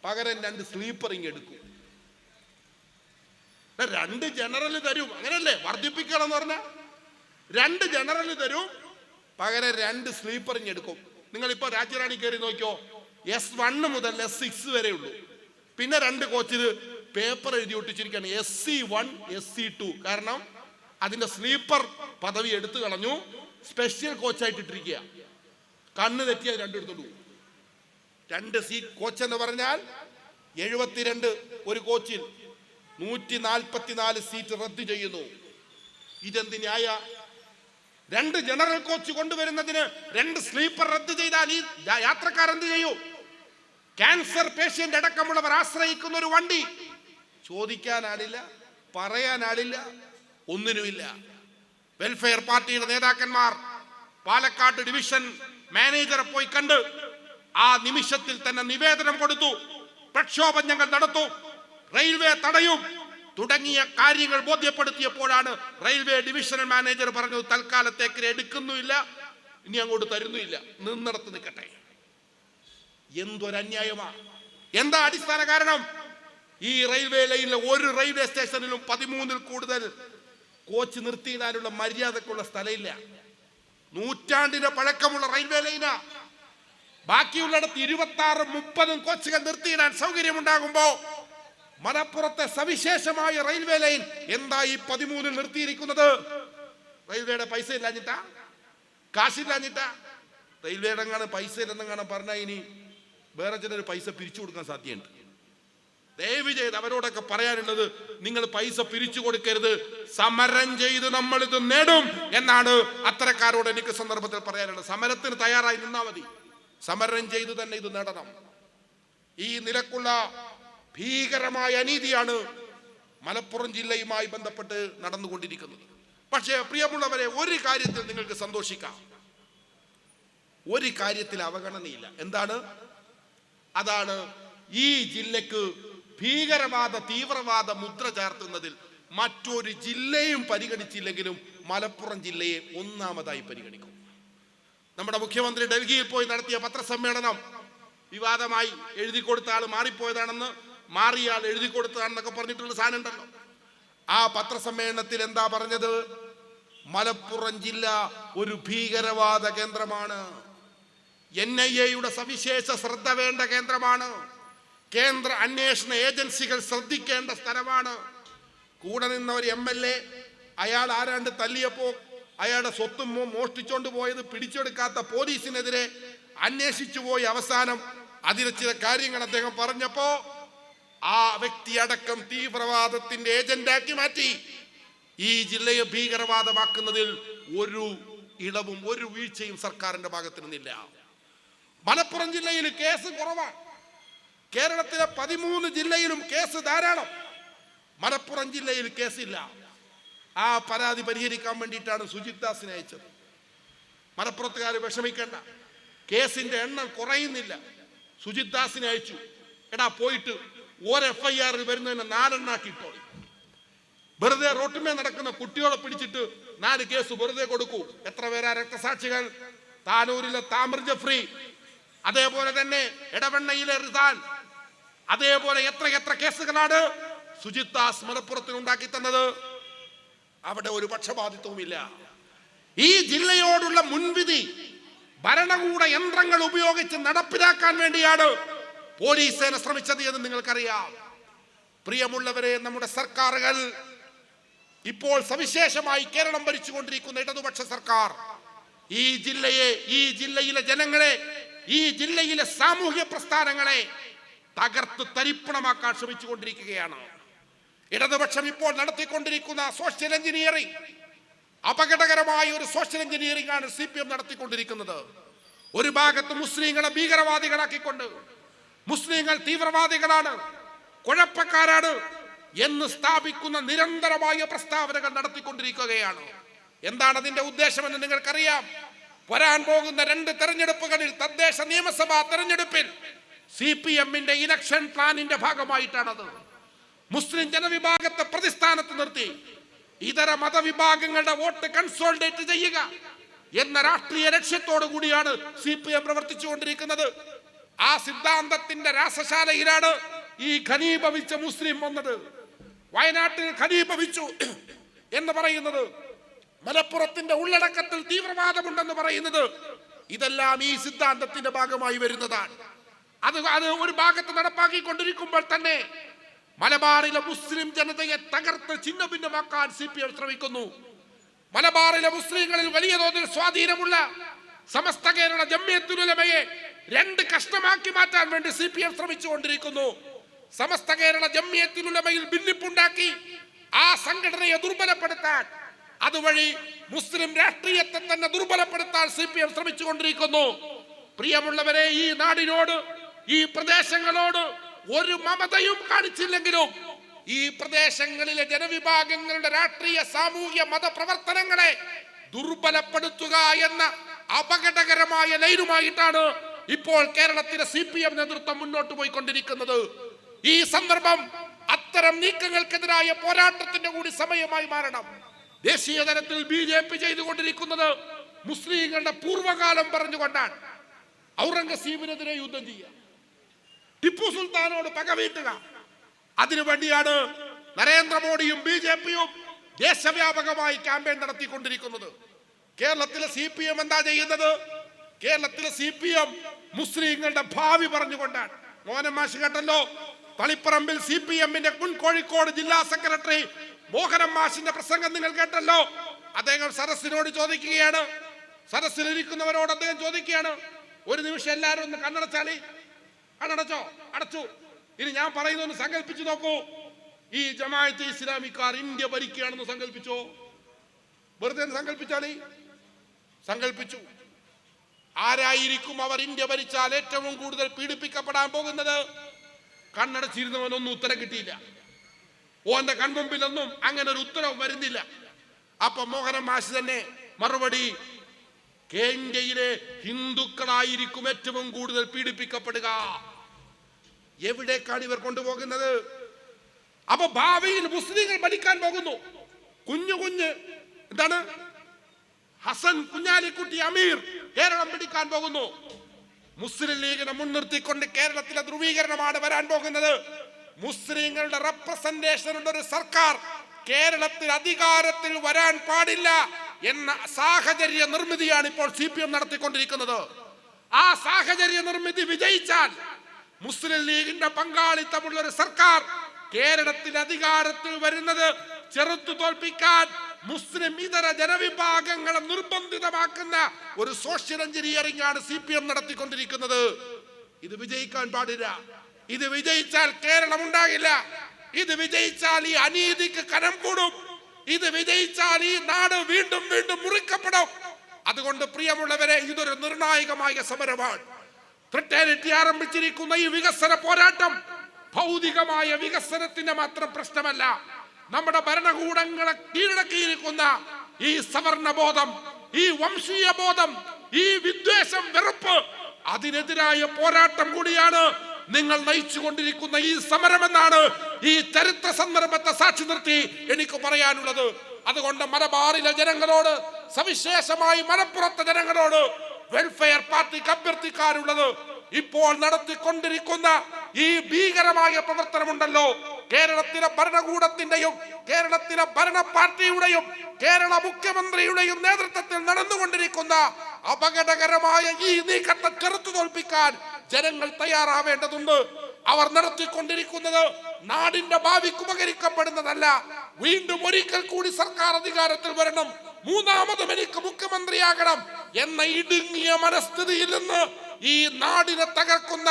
പകരം 2 സ്ലീപ്പറിങ് എടുക്കും. 2 ജനറൽ തരും, അങ്ങനല്ലേ വർദ്ധിപ്പിക്കണം എന്ന് പറഞ്ഞാൽ. 2 ജനറൽ തരും, പകരം 2 സ്ലീപ്പറിങ് എടുക്കും. നിങ്ങളിപ്പോ രാജ്യറാണി കയറി നോക്കിയോ, S1 മുതൽ S6 വരെ ഉള്ളൂ. പിന്നെ 2 കോച്ചിന് പേപ്പർ എഴുതി ഒട്ടിച്ചിരിക്കുകയാണ് SC1 SC2. കാരണം അതിന്റെ സ്ലീപ്പർ പദവി എടുത്തു കളഞ്ഞു, സ്പെഷ്യൽ കോച്ചായിട്ട് ഇട്ടിരിക്കുക. കണ്ണ് തെറ്റിയ 2 എടുത്തോണ്ട് പോകും. 2 സീറ്റ് കോച്ച് എന്ന് പറഞ്ഞാൽ 72 ഒരു കോച്ചിൽ 144 സീറ്റ് റദ്ദ് ചെയ്യുന്നു. ഇതെന്ത് ന്യായ? 2 ജനറൽ കോച്ച് കൊണ്ടുവരുന്നതിന് 2 സ്ലീപ്പർ റദ്ദ് ചെയ്താൽ ഈ യാത്രക്കാരെന്ത് ചെയ്യൂ? ക്യാൻസർ പേഷ്യന്റ് അടക്കമുള്ളവർ ആശ്രയിക്കുന്ന ഒരു വണ്ടി ചോദിക്കാനാളില്ല, പറയാനാളില്ല, ഒന്നിനുമില്ല. വെൽഫെയർ പാർട്ടിയുടെ നേതാക്കന്മാർ പാലക്കാട് ഡിവിഷൻ മാനേജറെ പോയി കണ്ട് ആ നിമിഷത്തിൽ തന്നെ നിവേദനം കൊടുത്തു. പ്രക്ഷോഭം ഞങ്ങൾ നടത്തും, റെയിൽവേ തടയും തുടങ്ങിയ കാര്യങ്ങൾ ബോധ്യപ്പെടുത്തിയപ്പോഴാണ് റെയിൽവേ ഡിവിഷണൽ മാനേജർ പറഞ്ഞത് തൽക്കാലത്തേക്ക് എടുക്കുന്നുമില്ല, ഇനി അങ്ങോട്ട് തരുന്നുമില്ല, നിന്നിടത്ത് നിൽക്കട്ടെ. എന്തൊരന്യായമാണ്! എന്താ അടിസ്ഥാന കാരണം? ഈ റെയിൽവേ ലൈനിലെ ഒരു റെയിൽവേ സ്റ്റേഷനിലും 13ൽ കൂടുതൽ കോച്ച് നിർത്തിയിടാനുള്ള മര്യാദക്കുള്ള സ്ഥലമില്ല. നൂറ്റാണ്ടിന്റെ പഴക്കമുള്ള റെയിൽവേ ലൈനാ. ബാക്കിയുള്ളിടത്ത് 26-30 കോച്ചുകൾ നിർത്തിയിടാൻ സൗകര്യമുണ്ടാകുമ്പോ മലപ്പുറത്തെ സവിശേഷമായ റെയിൽവേ ലൈൻ എന്താ ഈ 13ൽ നിർത്തിയിരിക്കുന്നത്? റെയിൽവേയുടെ പൈസ ഇല്ലാഞ്ഞിട്ടാ? കാശില്ലാഞ്ഞിട്ടാ? റെയിൽവേയുടെ എങ്ങനെ പൈസ ഇല്ലെന്നെങ്ങനെ പറഞ്ഞാൽ ഇനി വേറെ ചിലർ പൈസ പിരിച്ചു കൊടുക്കാൻ സാധ്യതയുണ്ട്. ദയവ് ചെയ്ത് അവരോടൊക്കെ പറയാനുള്ളത്, നിങ്ങൾ പൈസ പിരിച്ചു കൊടുക്കരുത്, സമരം ചെയ്ത് നമ്മൾ ഇത് നേടും എന്നാണ് അത്തരക്കാരോട് എനിക്ക് സന്ദർഭത്തിൽ പറയാനുള്ളത്. സമരത്തിന് തയ്യാറായി നിന്നാ മതി, സമരം ചെയ്ത് തന്നെ ഇത് നേടണം. ഈ നിലക്കുള്ള ഭീകരമായ അനീതിയാണ് മലപ്പുറം ജില്ലയുമായി ബന്ധപ്പെട്ട് നടന്നുകൊണ്ടിരിക്കുന്നത്. പക്ഷേ പ്രിയമുള്ളവരെ, ഒരു കാര്യത്തിൽ നിങ്ങൾക്ക് സന്തോഷിക്കാം, ഒരു കാര്യത്തിൽ അവഗണനയില്ല. എന്താണ്? അതാണ് ഈ ജില്ലക്ക് ഭീകരവാദ തീവ്രവാദ മുദ്ര ചാർത്തുന്നതിൽ മറ്റൊരു ജില്ലയും പരിഗണിച്ചില്ലെങ്കിലും മലപ്പുറം ജില്ലയെ ഒന്നാമതായി പരിഗണിക്കും. നമ്മുടെ മുഖ്യമന്ത്രി ഡൽഹിയിൽ പോയി നടത്തിയ പത്രസമ്മേളനം വിവാദമായി. എഴുതി കൊടുത്ത ആൾ മാറിപ്പോയതാണെന്ന്, മാറിയ ആൾ എഴുതി കൊടുത്തതാണെന്നൊക്കെ പറഞ്ഞിട്ടുള്ള സാധനം ഉണ്ടല്ലോ. ആ പത്രസമ്മേളനത്തിൽ എന്താ പറഞ്ഞത്? മലപ്പുറം ജില്ല ഒരു ഭീകരവാദ കേന്ദ്രമാണ്, NIA-യുടെ സവിശേഷ ശ്രദ്ധ വേണ്ട കേന്ദ്രമാണ്, കേന്ദ്ര അന്വേഷണ ഏജൻസികൾ ശ്രദ്ധിക്കേണ്ട സ്ഥലമാണ്. കൂടെ നിന്ന ഒരു MLA അയാൾ ആരാണ്ട് തല്ലിയപ്പോ അയാളുടെ സ്വത്തും മോഷ്ടിച്ചോണ്ട് പോയത് പിടിച്ചെടുക്കാത്ത പോലീസിനെതിരെ അന്വേഷിച്ചു പോയി. അവസാനം അതിലെ ചില കാര്യങ്ങൾ അദ്ദേഹം പറഞ്ഞപ്പോ ആ വ്യക്തി അടക്കം തീവ്രവാദത്തിന്റെ ഏജന്റാക്കി മാറ്റി. ഈ ജില്ലയെ ഭീകരവാദമാക്കുന്നതിൽ ഒരു ഇളവും ഒരു വീഴ്ചയും സർക്കാരിന്റെ ഭാഗത്ത് നിന്നില്ല. മലപ്പുറം ജില്ലയിൽ കേസ് കുറവാണ്. കേരളത്തിലെ 13 ജില്ലയിലും കേസ് ധാരാളം. മലപ്പുറം ജില്ലയിൽ കേസില്ല. ആ പരാതി പരിഹരിക്കാൻ വേണ്ടിയിട്ടാണ് സുജിത് ദാസിനെ അയച്ചത്. മലപ്പുറത്തുകാർ വിഷമിക്കേണ്ട, കേസിന്റെ എണ്ണം കുറയുന്നില്ല. സുജിത് ദാസിനെ അയച്ചു. എടാ പോയിട്ട് ഒരു FIR വരുന്നതിന് 4 എണ്ണാക്കിട്ടോ. വെറുതെ റോട്ടുമേ നടക്കുന്ന കുട്ടികളെ പിടിച്ചിട്ട് 4 കേസ് വെറുതെ കൊടുക്കൂ. എത്ര പേരാ രക്തസാക്ഷികൾ? താനൂരിലെ താമർ ജഫ്രി, അതേപോലെ തന്നെ എടവണ്ണയിലെ റിസാൻ, അതേപോലെ എത്ര കേസുകളാണ് സുജിത് ദാസ് മലപ്പുറത്തിന് ഉണ്ടാക്കി തന്നത്. അവിടെ ഒരു പക്ഷപാതിത്വവുമില്ല. ഈ ജില്ലയോടുള്ള മുൻവിധി ഭരണകൂട യന്ത്രങ്ങൾ ഉപയോഗിച്ച് നടപ്പിലാക്കാൻ വേണ്ടിയാണ് പോലീസ് സേന ശ്രമിച്ചത് എന്ന് നിങ്ങൾക്കറിയാം. പ്രിയമുള്ളവരെ, നമ്മുടെ സർക്കാരുകൾ ഇപ്പോൾ സവിശേഷമായി കേരളം ഭരിച്ചുകൊണ്ടിരിക്കുന്ന ഇടതുപക്ഷ സർക്കാർ ഈ ജില്ലയെ, ഈ ജില്ലയിലെ ജനങ്ങളെ, ഈ ജില്ലയിലെ സാമൂഹ്യ പ്രസ്ഥാനങ്ങളെ തകർത്ത് തരിപ്പണമാക്കാൻ ശ്രമിച്ചുകൊണ്ടിരിക്കുകയാണ്. ഇടതുപക്ഷം ഇപ്പോൾ നടത്തിക്കൊണ്ടിരിക്കുന്ന സോഷ്യൽ എഞ്ചിനീയറിംഗ്, അപകടകരമായ ഒരു സോഷ്യൽ എഞ്ചിനീയറിംഗ് ആണ് CPM നടത്തിക്കൊണ്ടിരിക്കുന്നത്. ഒരു ഭാഗത്ത് മുസ്ലിങ്ങളെ ഭീകരവാദികളാക്കിക്കൊണ്ട് മുസ്ലിങ്ങൾ തീവ്രവാദികളാണ്, കുഴപ്പക്കാരാണ് എന്ന് സ്ഥാപിക്കുന്ന നിരന്തരമായ പ്രസ്താവനകൾ നടത്തിക്കൊണ്ടിരിക്കുകയാണ്. എന്താണ് അതിന്റെ ഉദ്ദേശമെന്ന് നിങ്ങൾക്കറിയാം. വരാൻ പോകുന്ന 2 തെരഞ്ഞെടുപ്പുകളിൽ, തദ്ദേശ നിയമസഭാ തെരഞ്ഞെടുപ്പിൽ CPM-ന്റെ ഇലക്ഷൻ പ്ലാനിന്റെ ഭാഗമായിട്ടാണത്. മുസ്ലിം ജനവിഭാഗത്തെ പ്രതിസ്ഥാനത്ത് നിർത്തി ഇതര മതവിഭാഗങ്ങളുടെ വോട്ട് കൺസോളിഡേറ്റ് ചെയ്യുക എന്ന രാഷ്ട്രീയ ലക്ഷ്യത്തോടു കൂടിയാണ് CPM പ്രവർത്തിച്ചുകൊണ്ടിരിക്കുന്നത്. ആ സിദ്ധാന്തത്തിന്റെ രാസശാലയിലാണ് ഈ ഘനീഭവിച്ച മുസ്ലിം വന്നത്. വയനാട്ടിൽ ഘനീഭവിച്ചു എന്ന് പറയുന്നത്, മലപ്പുറത്തിന്റെ ഉള്ളടക്കത്തിൽ തീവ്രവാദമുണ്ടെന്ന് പറയുന്നത്, ഇതെല്ലാം ഈ സിദ്ധാന്തത്തിന്റെ ഭാഗമായി വരുന്നതാണ്. അത് ഒരു ഭാഗത്ത് നടപ്പാക്കിക്കൊണ്ടിരിക്കുമ്പോൾ തന്നെ മലബാറിലെ മുസ്ലിം ജനതയെ തകർത്ത് ഛിന്നഭിന്നമാക്കാൻ CPM ശ്രമിക്കുന്നു. മലബാറിലെ മുസ്ലിങ്ങളിൽ വലിയ തോതിൽ സ്വാധീനമുള്ള സമസ്ത കേരള ജംഇയ്യത്തുൽ ഉലമയെ 2 കഷ്ണമാക്കി മാറ്റാൻ വേണ്ടി CPM ശ്രമിച്ചുകൊണ്ടിരിക്കുന്നു. സമസ്ത കേരള ജംഇയ്യത്തുൽ ഉലമയിൽ ഭിന്നിപ്പുണ്ടാക്കി ആ സംഘടനയെ ദുർബലപ്പെടുത്താൻ, അതുവഴി മുസ്ലിം രാഷ്ട്രീയത്തെ തന്നെ ദുർബലപ്പെടുത്താൻ CPM ശ്രമിച്ചുകൊണ്ടിരിക്കുന്നു. പ്രിയമുള്ളവരെ, ഈ നാടിനോട്, ഈ പ്രദേശങ്ങളോട് ഒരു മമതയും കാണിച്ചില്ലെങ്കിലും ഈ പ്രദേശങ്ങളിലെ ജനവിഭാഗങ്ങളുടെ രാഷ്ട്രീയ, സാമൂഹ്യ, മതപ്രവർത്തനങ്ങളെ ദുർബലപ്പെടുത്തുക എന്ന അപകടകരമായ ലൈനുമായിട്ടാണ് ഇപ്പോൾ കേരളത്തിലെ CPM നേതൃത്വം മുന്നോട്ട് പോയിക്കൊണ്ടിരിക്കുന്നത്. ഈ സന്ദർഭം അത്തരം നീക്കങ്ങൾക്കെതിരായ പോരാട്ടത്തിന്റെ കൂടി സമയമായി മാറണം. ദേശീയ തലത്തിൽ BJP ചെയ്തുകൊണ്ടിരിക്കുന്നത് മുസ്ലിങ്ങളുടെ പൂർവ്വകാലം പറഞ്ഞുകൊണ്ടാണ്. ഔറംഗസീബിനെതിരെ യുദ്ധം ചെയ്യുക, ടിപ്പു സുൽത്താനോട് പകവീട്ടുക. അതിനുവേണ്ടിയാണ് നരേന്ദ്രമോദിയും BJP-യും ദേശവ്യാപകമായി ക്യാമ്പയിൻ നടത്തിക്കൊണ്ടിരിക്കുന്നത്. കേരളത്തിലെ CPM എന്താ ചെയ്യുന്നത്? കേരളത്തിലെ CPM മുസ്ലിങ്ങളുടെ ഭാവി പറഞ്ഞുകൊണ്ടാണ്. മോഹനൻ മാഷ് കേട്ടല്ലോ, തളിപ്പറമ്പിൽ CPM-ന്റെ മുൻ കോഴിക്കോട് ജില്ലാ സെക്രട്ടറി മോഹനൻ മാഷിന്റെ പ്രസംഗം നിങ്ങൾ കേട്ടല്ലോ. അദ്ദേഹം സദസ്സിനോട് ചോദിക്കുകയാണ്, സദസ്സിലിരിക്കുന്നവരോട് അദ്ദേഹം ചോദിക്കുകയാണ്, ഒരു നിമിഷം എല്ലാവരും ഒന്ന് കണ്ണടച്ചാളി. കണ്ണടച്ചോ? അടച്ചു. ഇനി ഞാൻ പറയുന്നൊന്ന് സങ്കല്പിച്ചു നോക്കൂ. ഈ ജമാഅത്തെ ഇസ്ലാമിക്കാർ ഇന്ത്യ ഭരിക്കുകയാണെന്ന് സങ്കല്പിച്ചോ? വെറുതെ സങ്കല്പിച്ചാളി. സങ്കല്പിച്ചു. ആരായിരിക്കും അവർ ഇന്ത്യ ഭരിച്ചാൽ ഏറ്റവും കൂടുതൽ പീഡിപ്പിക്കപ്പെടാൻ പോകുന്നത്? കണ്ണടച്ചിരുന്നവനൊന്നും ഉത്തരം കിട്ടിയില്ല. ഓന്റെ കൺമുമ്പിലൊന്നും അങ്ങനെ ഒരു ഉത്തരവ് വരുന്നില്ല. അപ്പൊ മോഹനൻ മാഷ് തന്നെ മറുപടി, ഇന്ത്യയിലെ ഹിന്ദുക്കളായിരിക്കും ഏറ്റവും കൂടുതൽ പീഡിപ്പിക്കപ്പെടുക. എവിടേക്കാണ് ഇവർ കൊണ്ടുപോകുന്നത്? അപ്പൊ ഭാവിയിൽ മുസ്ലിങ്ങൾ ഭരിക്കാൻ പോകുന്നു. കുഞ്ഞു എന്താണ്, ഹസൻ കുഞ്ഞാലിക്കുട്ടി അമീർ കേരളം പിടിക്കാൻ പോകുന്നു. മുസ്ലിം ലീഗിനെ മുൻനിർത്തിക്കൊണ്ട് കേരളത്തിലെ ധ്രുവീകരണമാണ് വരാൻ പോകുന്നത്. മുസ്ലിങ്ങളുടെ റെപ്രസെന്റേഷൻ ഉള്ള ഒരു സർക്കാർ കേരളത്തിൽ അധികാരത്തിൽ വരാൻ പാടില്ല എന്ന സാഹചര്യ നിർമ്മിതിയാണ് ഇപ്പോൾ CPM നടത്തിക്കൊണ്ടിരിക്കുന്നത്. ആ സാഹചര്യ നിർമ്മിതി വിജയിച്ചാൽ മുസ്ലിം ലീഗിന്റെ പങ്കാളിത്തമുള്ള ഒരു സർക്കാർ കേരളത്തിൽ അധികാരത്തിൽ വരുന്നത് ചെറുത്തു തോൽപ്പിക്കാൻ മുസ്ലിം ഇതര ജനവിഭാഗങ്ങളെ നിർബന്ധിതമാക്കുന്ന ഒരു സോഷ്യൽ എഞ്ചിനീയറിംഗ് ആണ് CPM നടത്തിക്കൊണ്ടിരിക്കുന്നത്. ഇത് വിജയിക്കാൻ പാടില്ല. ഇത് വിജയിച്ചാൽ കേരളം ഉണ്ടാകില്ല. ഇത് വിജയിച്ചാൽ ഈ അനീതിക്ക് കനം കൂടും. ഇത് വിജയിച്ചാൽ ഈ നാട് വീണ്ടും മുറിക്കപ്പെടും. അതുകൊണ്ട് പ്രിയമുള്ളവരെ, ഇതൊരു നിർണായകമായ സമരമാണ്. ഫ്രറ്റേണിറ്റി ആരംഭിച്ചിരിക്കുന്ന ഈ വികസന പോരാട്ടം ഭൗതികമായ വികസനത്തിന്റെ മാത്രം പ്രശ്നമല്ല. നമ്മുടെ ഭരണകൂടങ്ങളെ കീഴടക്കിയിരിക്കുന്ന ഈ സവർണ ബോധം, ഈ വംശീയ ബോധം, ഈ വിദ്വേഷം, വെറുപ്പ്, അതിനെതിരായ പോരാട്ടം കൂടിയാണ് നിങ്ങൾ നയിച്ചുകൊണ്ടിരിക്കുന്ന ഈ സമരമെന്നാണ് ഈ ചരിത്ര സന്ദർഭത്തെ സാക്ഷി നിർത്തി എനിക്ക് പറയാനുള്ളത്. അതുകൊണ്ട് മലബാറിലെ ജനങ്ങളോട്, സവിശേഷമായി മലപ്പുറത്തെ ജനങ്ങളോട് വെൽഫെയർ പാർട്ടിക്ക് അഭ്യർത്ഥിക്കാനുള്ളത്, ഇപ്പോൾ നടത്തിക്കൊണ്ടിരിക്കുന്ന ഈ ഭീകരമായ പ്രവർത്തനമുണ്ടല്ലോ, കേരളത്തിലെ ഭരണകൂടത്തിന്റെയും കേരളത്തിലെ ഭരണ പാർട്ടിയുടെയും കേരള മുഖ്യമന്ത്രിയുടെയും നേതൃത്വത്തിൽ നടന്നുകൊണ്ടിരിക്കുന്ന അപകടകരമായ ഈ നീക്കത്തെ ചെറുത്തു തോൽപ്പിക്കാൻ ജനങ്ങൾ തയ്യാറാവേണ്ടതുണ്ട്. അവർ നടത്തിക്കൊണ്ടിരിക്കുന്നത് നാടിന്റെ ഭാവിക്ക് ഉപകരിക്കപ്പെടുന്നതല്ല. വീണ്ടും ഒരിക്കൽ കൂടി സർക്കാർ അധികാരത്തിൽ വരണം, മൂന്നാമതും എനിക്ക് മുഖ്യമന്ത്രിയാകണം എന്ന ഇടുങ്ങിയ മനസ്ഥിതിയിൽ നിന്ന് ഈ നാടിനെ തകർക്കുന്ന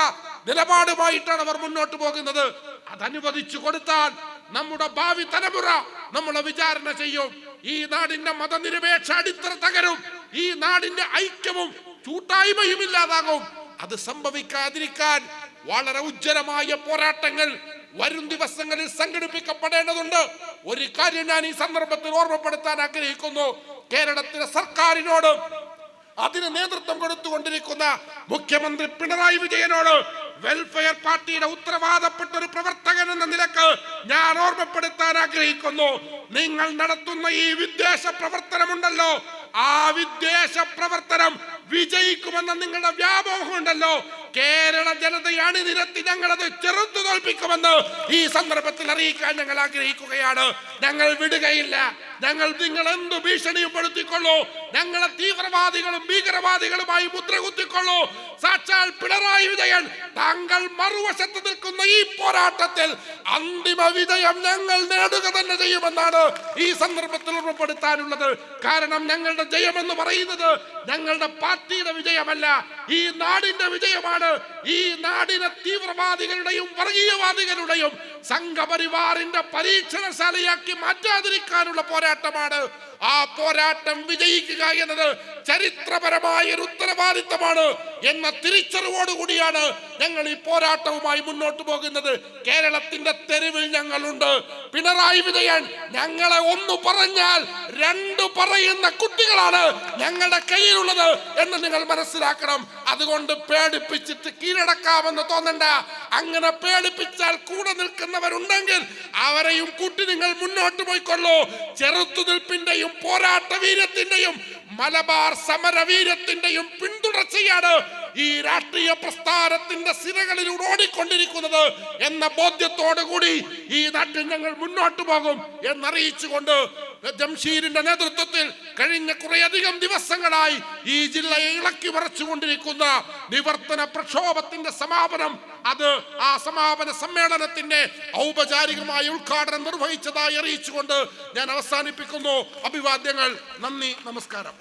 നിലപാടുമായിട്ടാണ് അവർ മുന്നോട്ട് പോകുന്നത്. അതനുവദിച്ചു കൊടുത്താൽ നമ്മുടെ ഭാവി തലമുറ നമ്മളെ വിചാരണ ചെയ്യും. ഈ നാടിന്റെ മതനിരപേക്ഷ അടിത്തറ തകരും. ഈ നാടിന്റെ ഐക്യവും കൂട്ടായ്മയും ഇല്ലാതാകും. അത് സംഭവിക്കാതിരിക്കാൻ വളരെ ഉജ്ജ്വലമായ പോരാട്ടങ്ങൾ വരും ദിവസങ്ങളിൽ സംഘടിപ്പിക്കപ്പെടേണ്ടതുണ്ട്. ഒരു കാര്യം ഞാൻ ഈ സന്ദർഭത്തിൽ ഓർമ്മപ്പെടുത്താൻ ആഗ്രഹിക്കുന്നു. കേരളത്തിലെ സർക്കാരിനോട് അതിന് നേതൃത്വം കൊടുത്തുകൊണ്ടിരിക്കുന്ന മുഖ്യമന്ത്രി പിണറായി വിജയനോട് വെൽഫെയർ പാർട്ടിയുടെ ഉത്തരവാദപ്പെട്ട ഒരു പ്രവർത്തകൻ എന്ന നിലക്ക് ഞാൻ ഓർമ്മപ്പെടുത്താൻ ആഗ്രഹിക്കുന്നു. നിങ്ങൾ നടത്തുന്ന ഈ വിദ്വേഷ പ്രവർത്തനമുണ്ടല്ലോ, ആ വിദ്വേഷ പ്രവർത്തനം വിജയിക്കുമെന്ന നിങ്ങളുടെ വ്യാമോഹം ഉണ്ടല്ലോ, കേരള ജനതയെ അണിനിരത്തി ഞങ്ങളത് ചെറുത്തു തോൽപ്പിക്കുമെന്ന് ഈ സന്ദർഭത്തിൽ അറിയിക്കാൻ ഞങ്ങൾ ആഗ്രഹിക്കുകയാണ്. ഞങ്ങൾ വിടുകയില്ല. ഞങ്ങൾ നിങ്ങൾ എന്തു ഭീഷണിപ്പെടുത്തിക്കൊള്ളൂ, ഞങ്ങളെ തീവ്രവാദികളും ഭീകരവാദികളുമായി മുദ്രകുത്തിക്കൊള്ളൂ. സാക്ഷാൽ പിണറായി വിജയൻ താങ്കൾ മറുവശത്ത് നിൽക്കുന്ന ഈ പോരാട്ടത്തിൽ അന്തിമ വിജയം ഞങ്ങൾ നേടുക തന്നെ ചെയ്യുമെന്നാണ് ഈ സന്ദർഭത്തിൽ ഉറപ്പെടുത്താനുള്ളത്. കാരണം ഞങ്ങളുടെ ജയമെന്ന് പറയുന്നത് ഞങ്ങളുടെ പാർട്ടിയുടെ വിജയമല്ല, ഈ നാടിന്റെ വിജയമാണ്. ഈ നാടിനെ തീവ്രവാദികളുടെയും വർഗീയവാദികളുടെയും സംഘപരിവാറിന്റെ പരീക്ഷണശാലയാക്കി മാറ്റാതിരിക്കാനുള്ള പോരാട്ടമാണ്. ആ പോരാട്ടം വിജയിക്കുക എന്നത് ചരിത്രപരമായ ഒരു ഉത്തരവാദിത്തമാണ് എന്ന തിരിച്ചറിവോടുകൂടിയാണ് ഞങ്ങൾ ഈ പോരാട്ടവുമായി മുന്നോട്ട് പോകുന്നത്. കേരളത്തിന്റെ തെരുവിൽ ഞങ്ങളുണ്ട്. പിണറായി വിജയൻ ഞങ്ങളെ ഒന്ന് പറഞ്ഞാൽ രണ്ട് പറയുന്ന കുട്ടികളാണ് ഞങ്ങളുടെ കയ്യിലുള്ളത് എന്ന് നിങ്ങൾ മനസ്സിലാക്കണം. അതുകൊണ്ട് പേടിപ്പിച്ചിട്ട് കീഴടക്കാമെന്ന് തോന്നണ്ട. അങ്ങനെ പേടിപ്പിച്ചാൽ കൂടെ നിൽക്കുന്നവരുണ്ടെങ്കിൽ അവരെയും കൂട്ടി നിങ്ങൾ മുന്നോട്ട് പോയിക്കൊള്ളൂ. ചെറുത്തുനിൽപ്പിന്റെയും പോരാട്ട വീര്യത്തിന്റെയും മലബാർ സമരവീര്യത്തിന്റെയും പിന്തുടർച്ചയാണ് ഈ രാഷ്ട്രീയ പ്രസ്ഥാനത്തിന്റെ സിരകളിലൂടെ ഓടിക്കൊണ്ടിരിക്കുന്നത് എന്ന ബോധ്യത്തോടു കൂടി ഈ നാട്ടിൽ ഞങ്ങൾ മുന്നോട്ട് പോകും എന്നറിയിച്ചുകൊണ്ട് ജംഷീരിന്റെ നേതൃത്വത്തിൽ കഴിഞ്ഞ കുറേയധികം ദിവസങ്ങളായി ഈ ജില്ലയെ ഇളക്കി മറിച്ചുകൊണ്ടിരിക്കുന്ന നിവർത്തന പ്രക്ഷോഭത്തിന്റെ സമാപനം, അത് ആ സമാപന സമ്മേളനത്തിന്റെ ഔപചാരികമായ ഉദ്ഘാടനം നിർവഹിച്ചതായി അറിയിച്ചുകൊണ്ട് ഞാൻ അവസാനിപ്പിക്കുന്നു. അഭിവാദ്യങ്ങൾ. നന്ദി, നമസ്കാരം.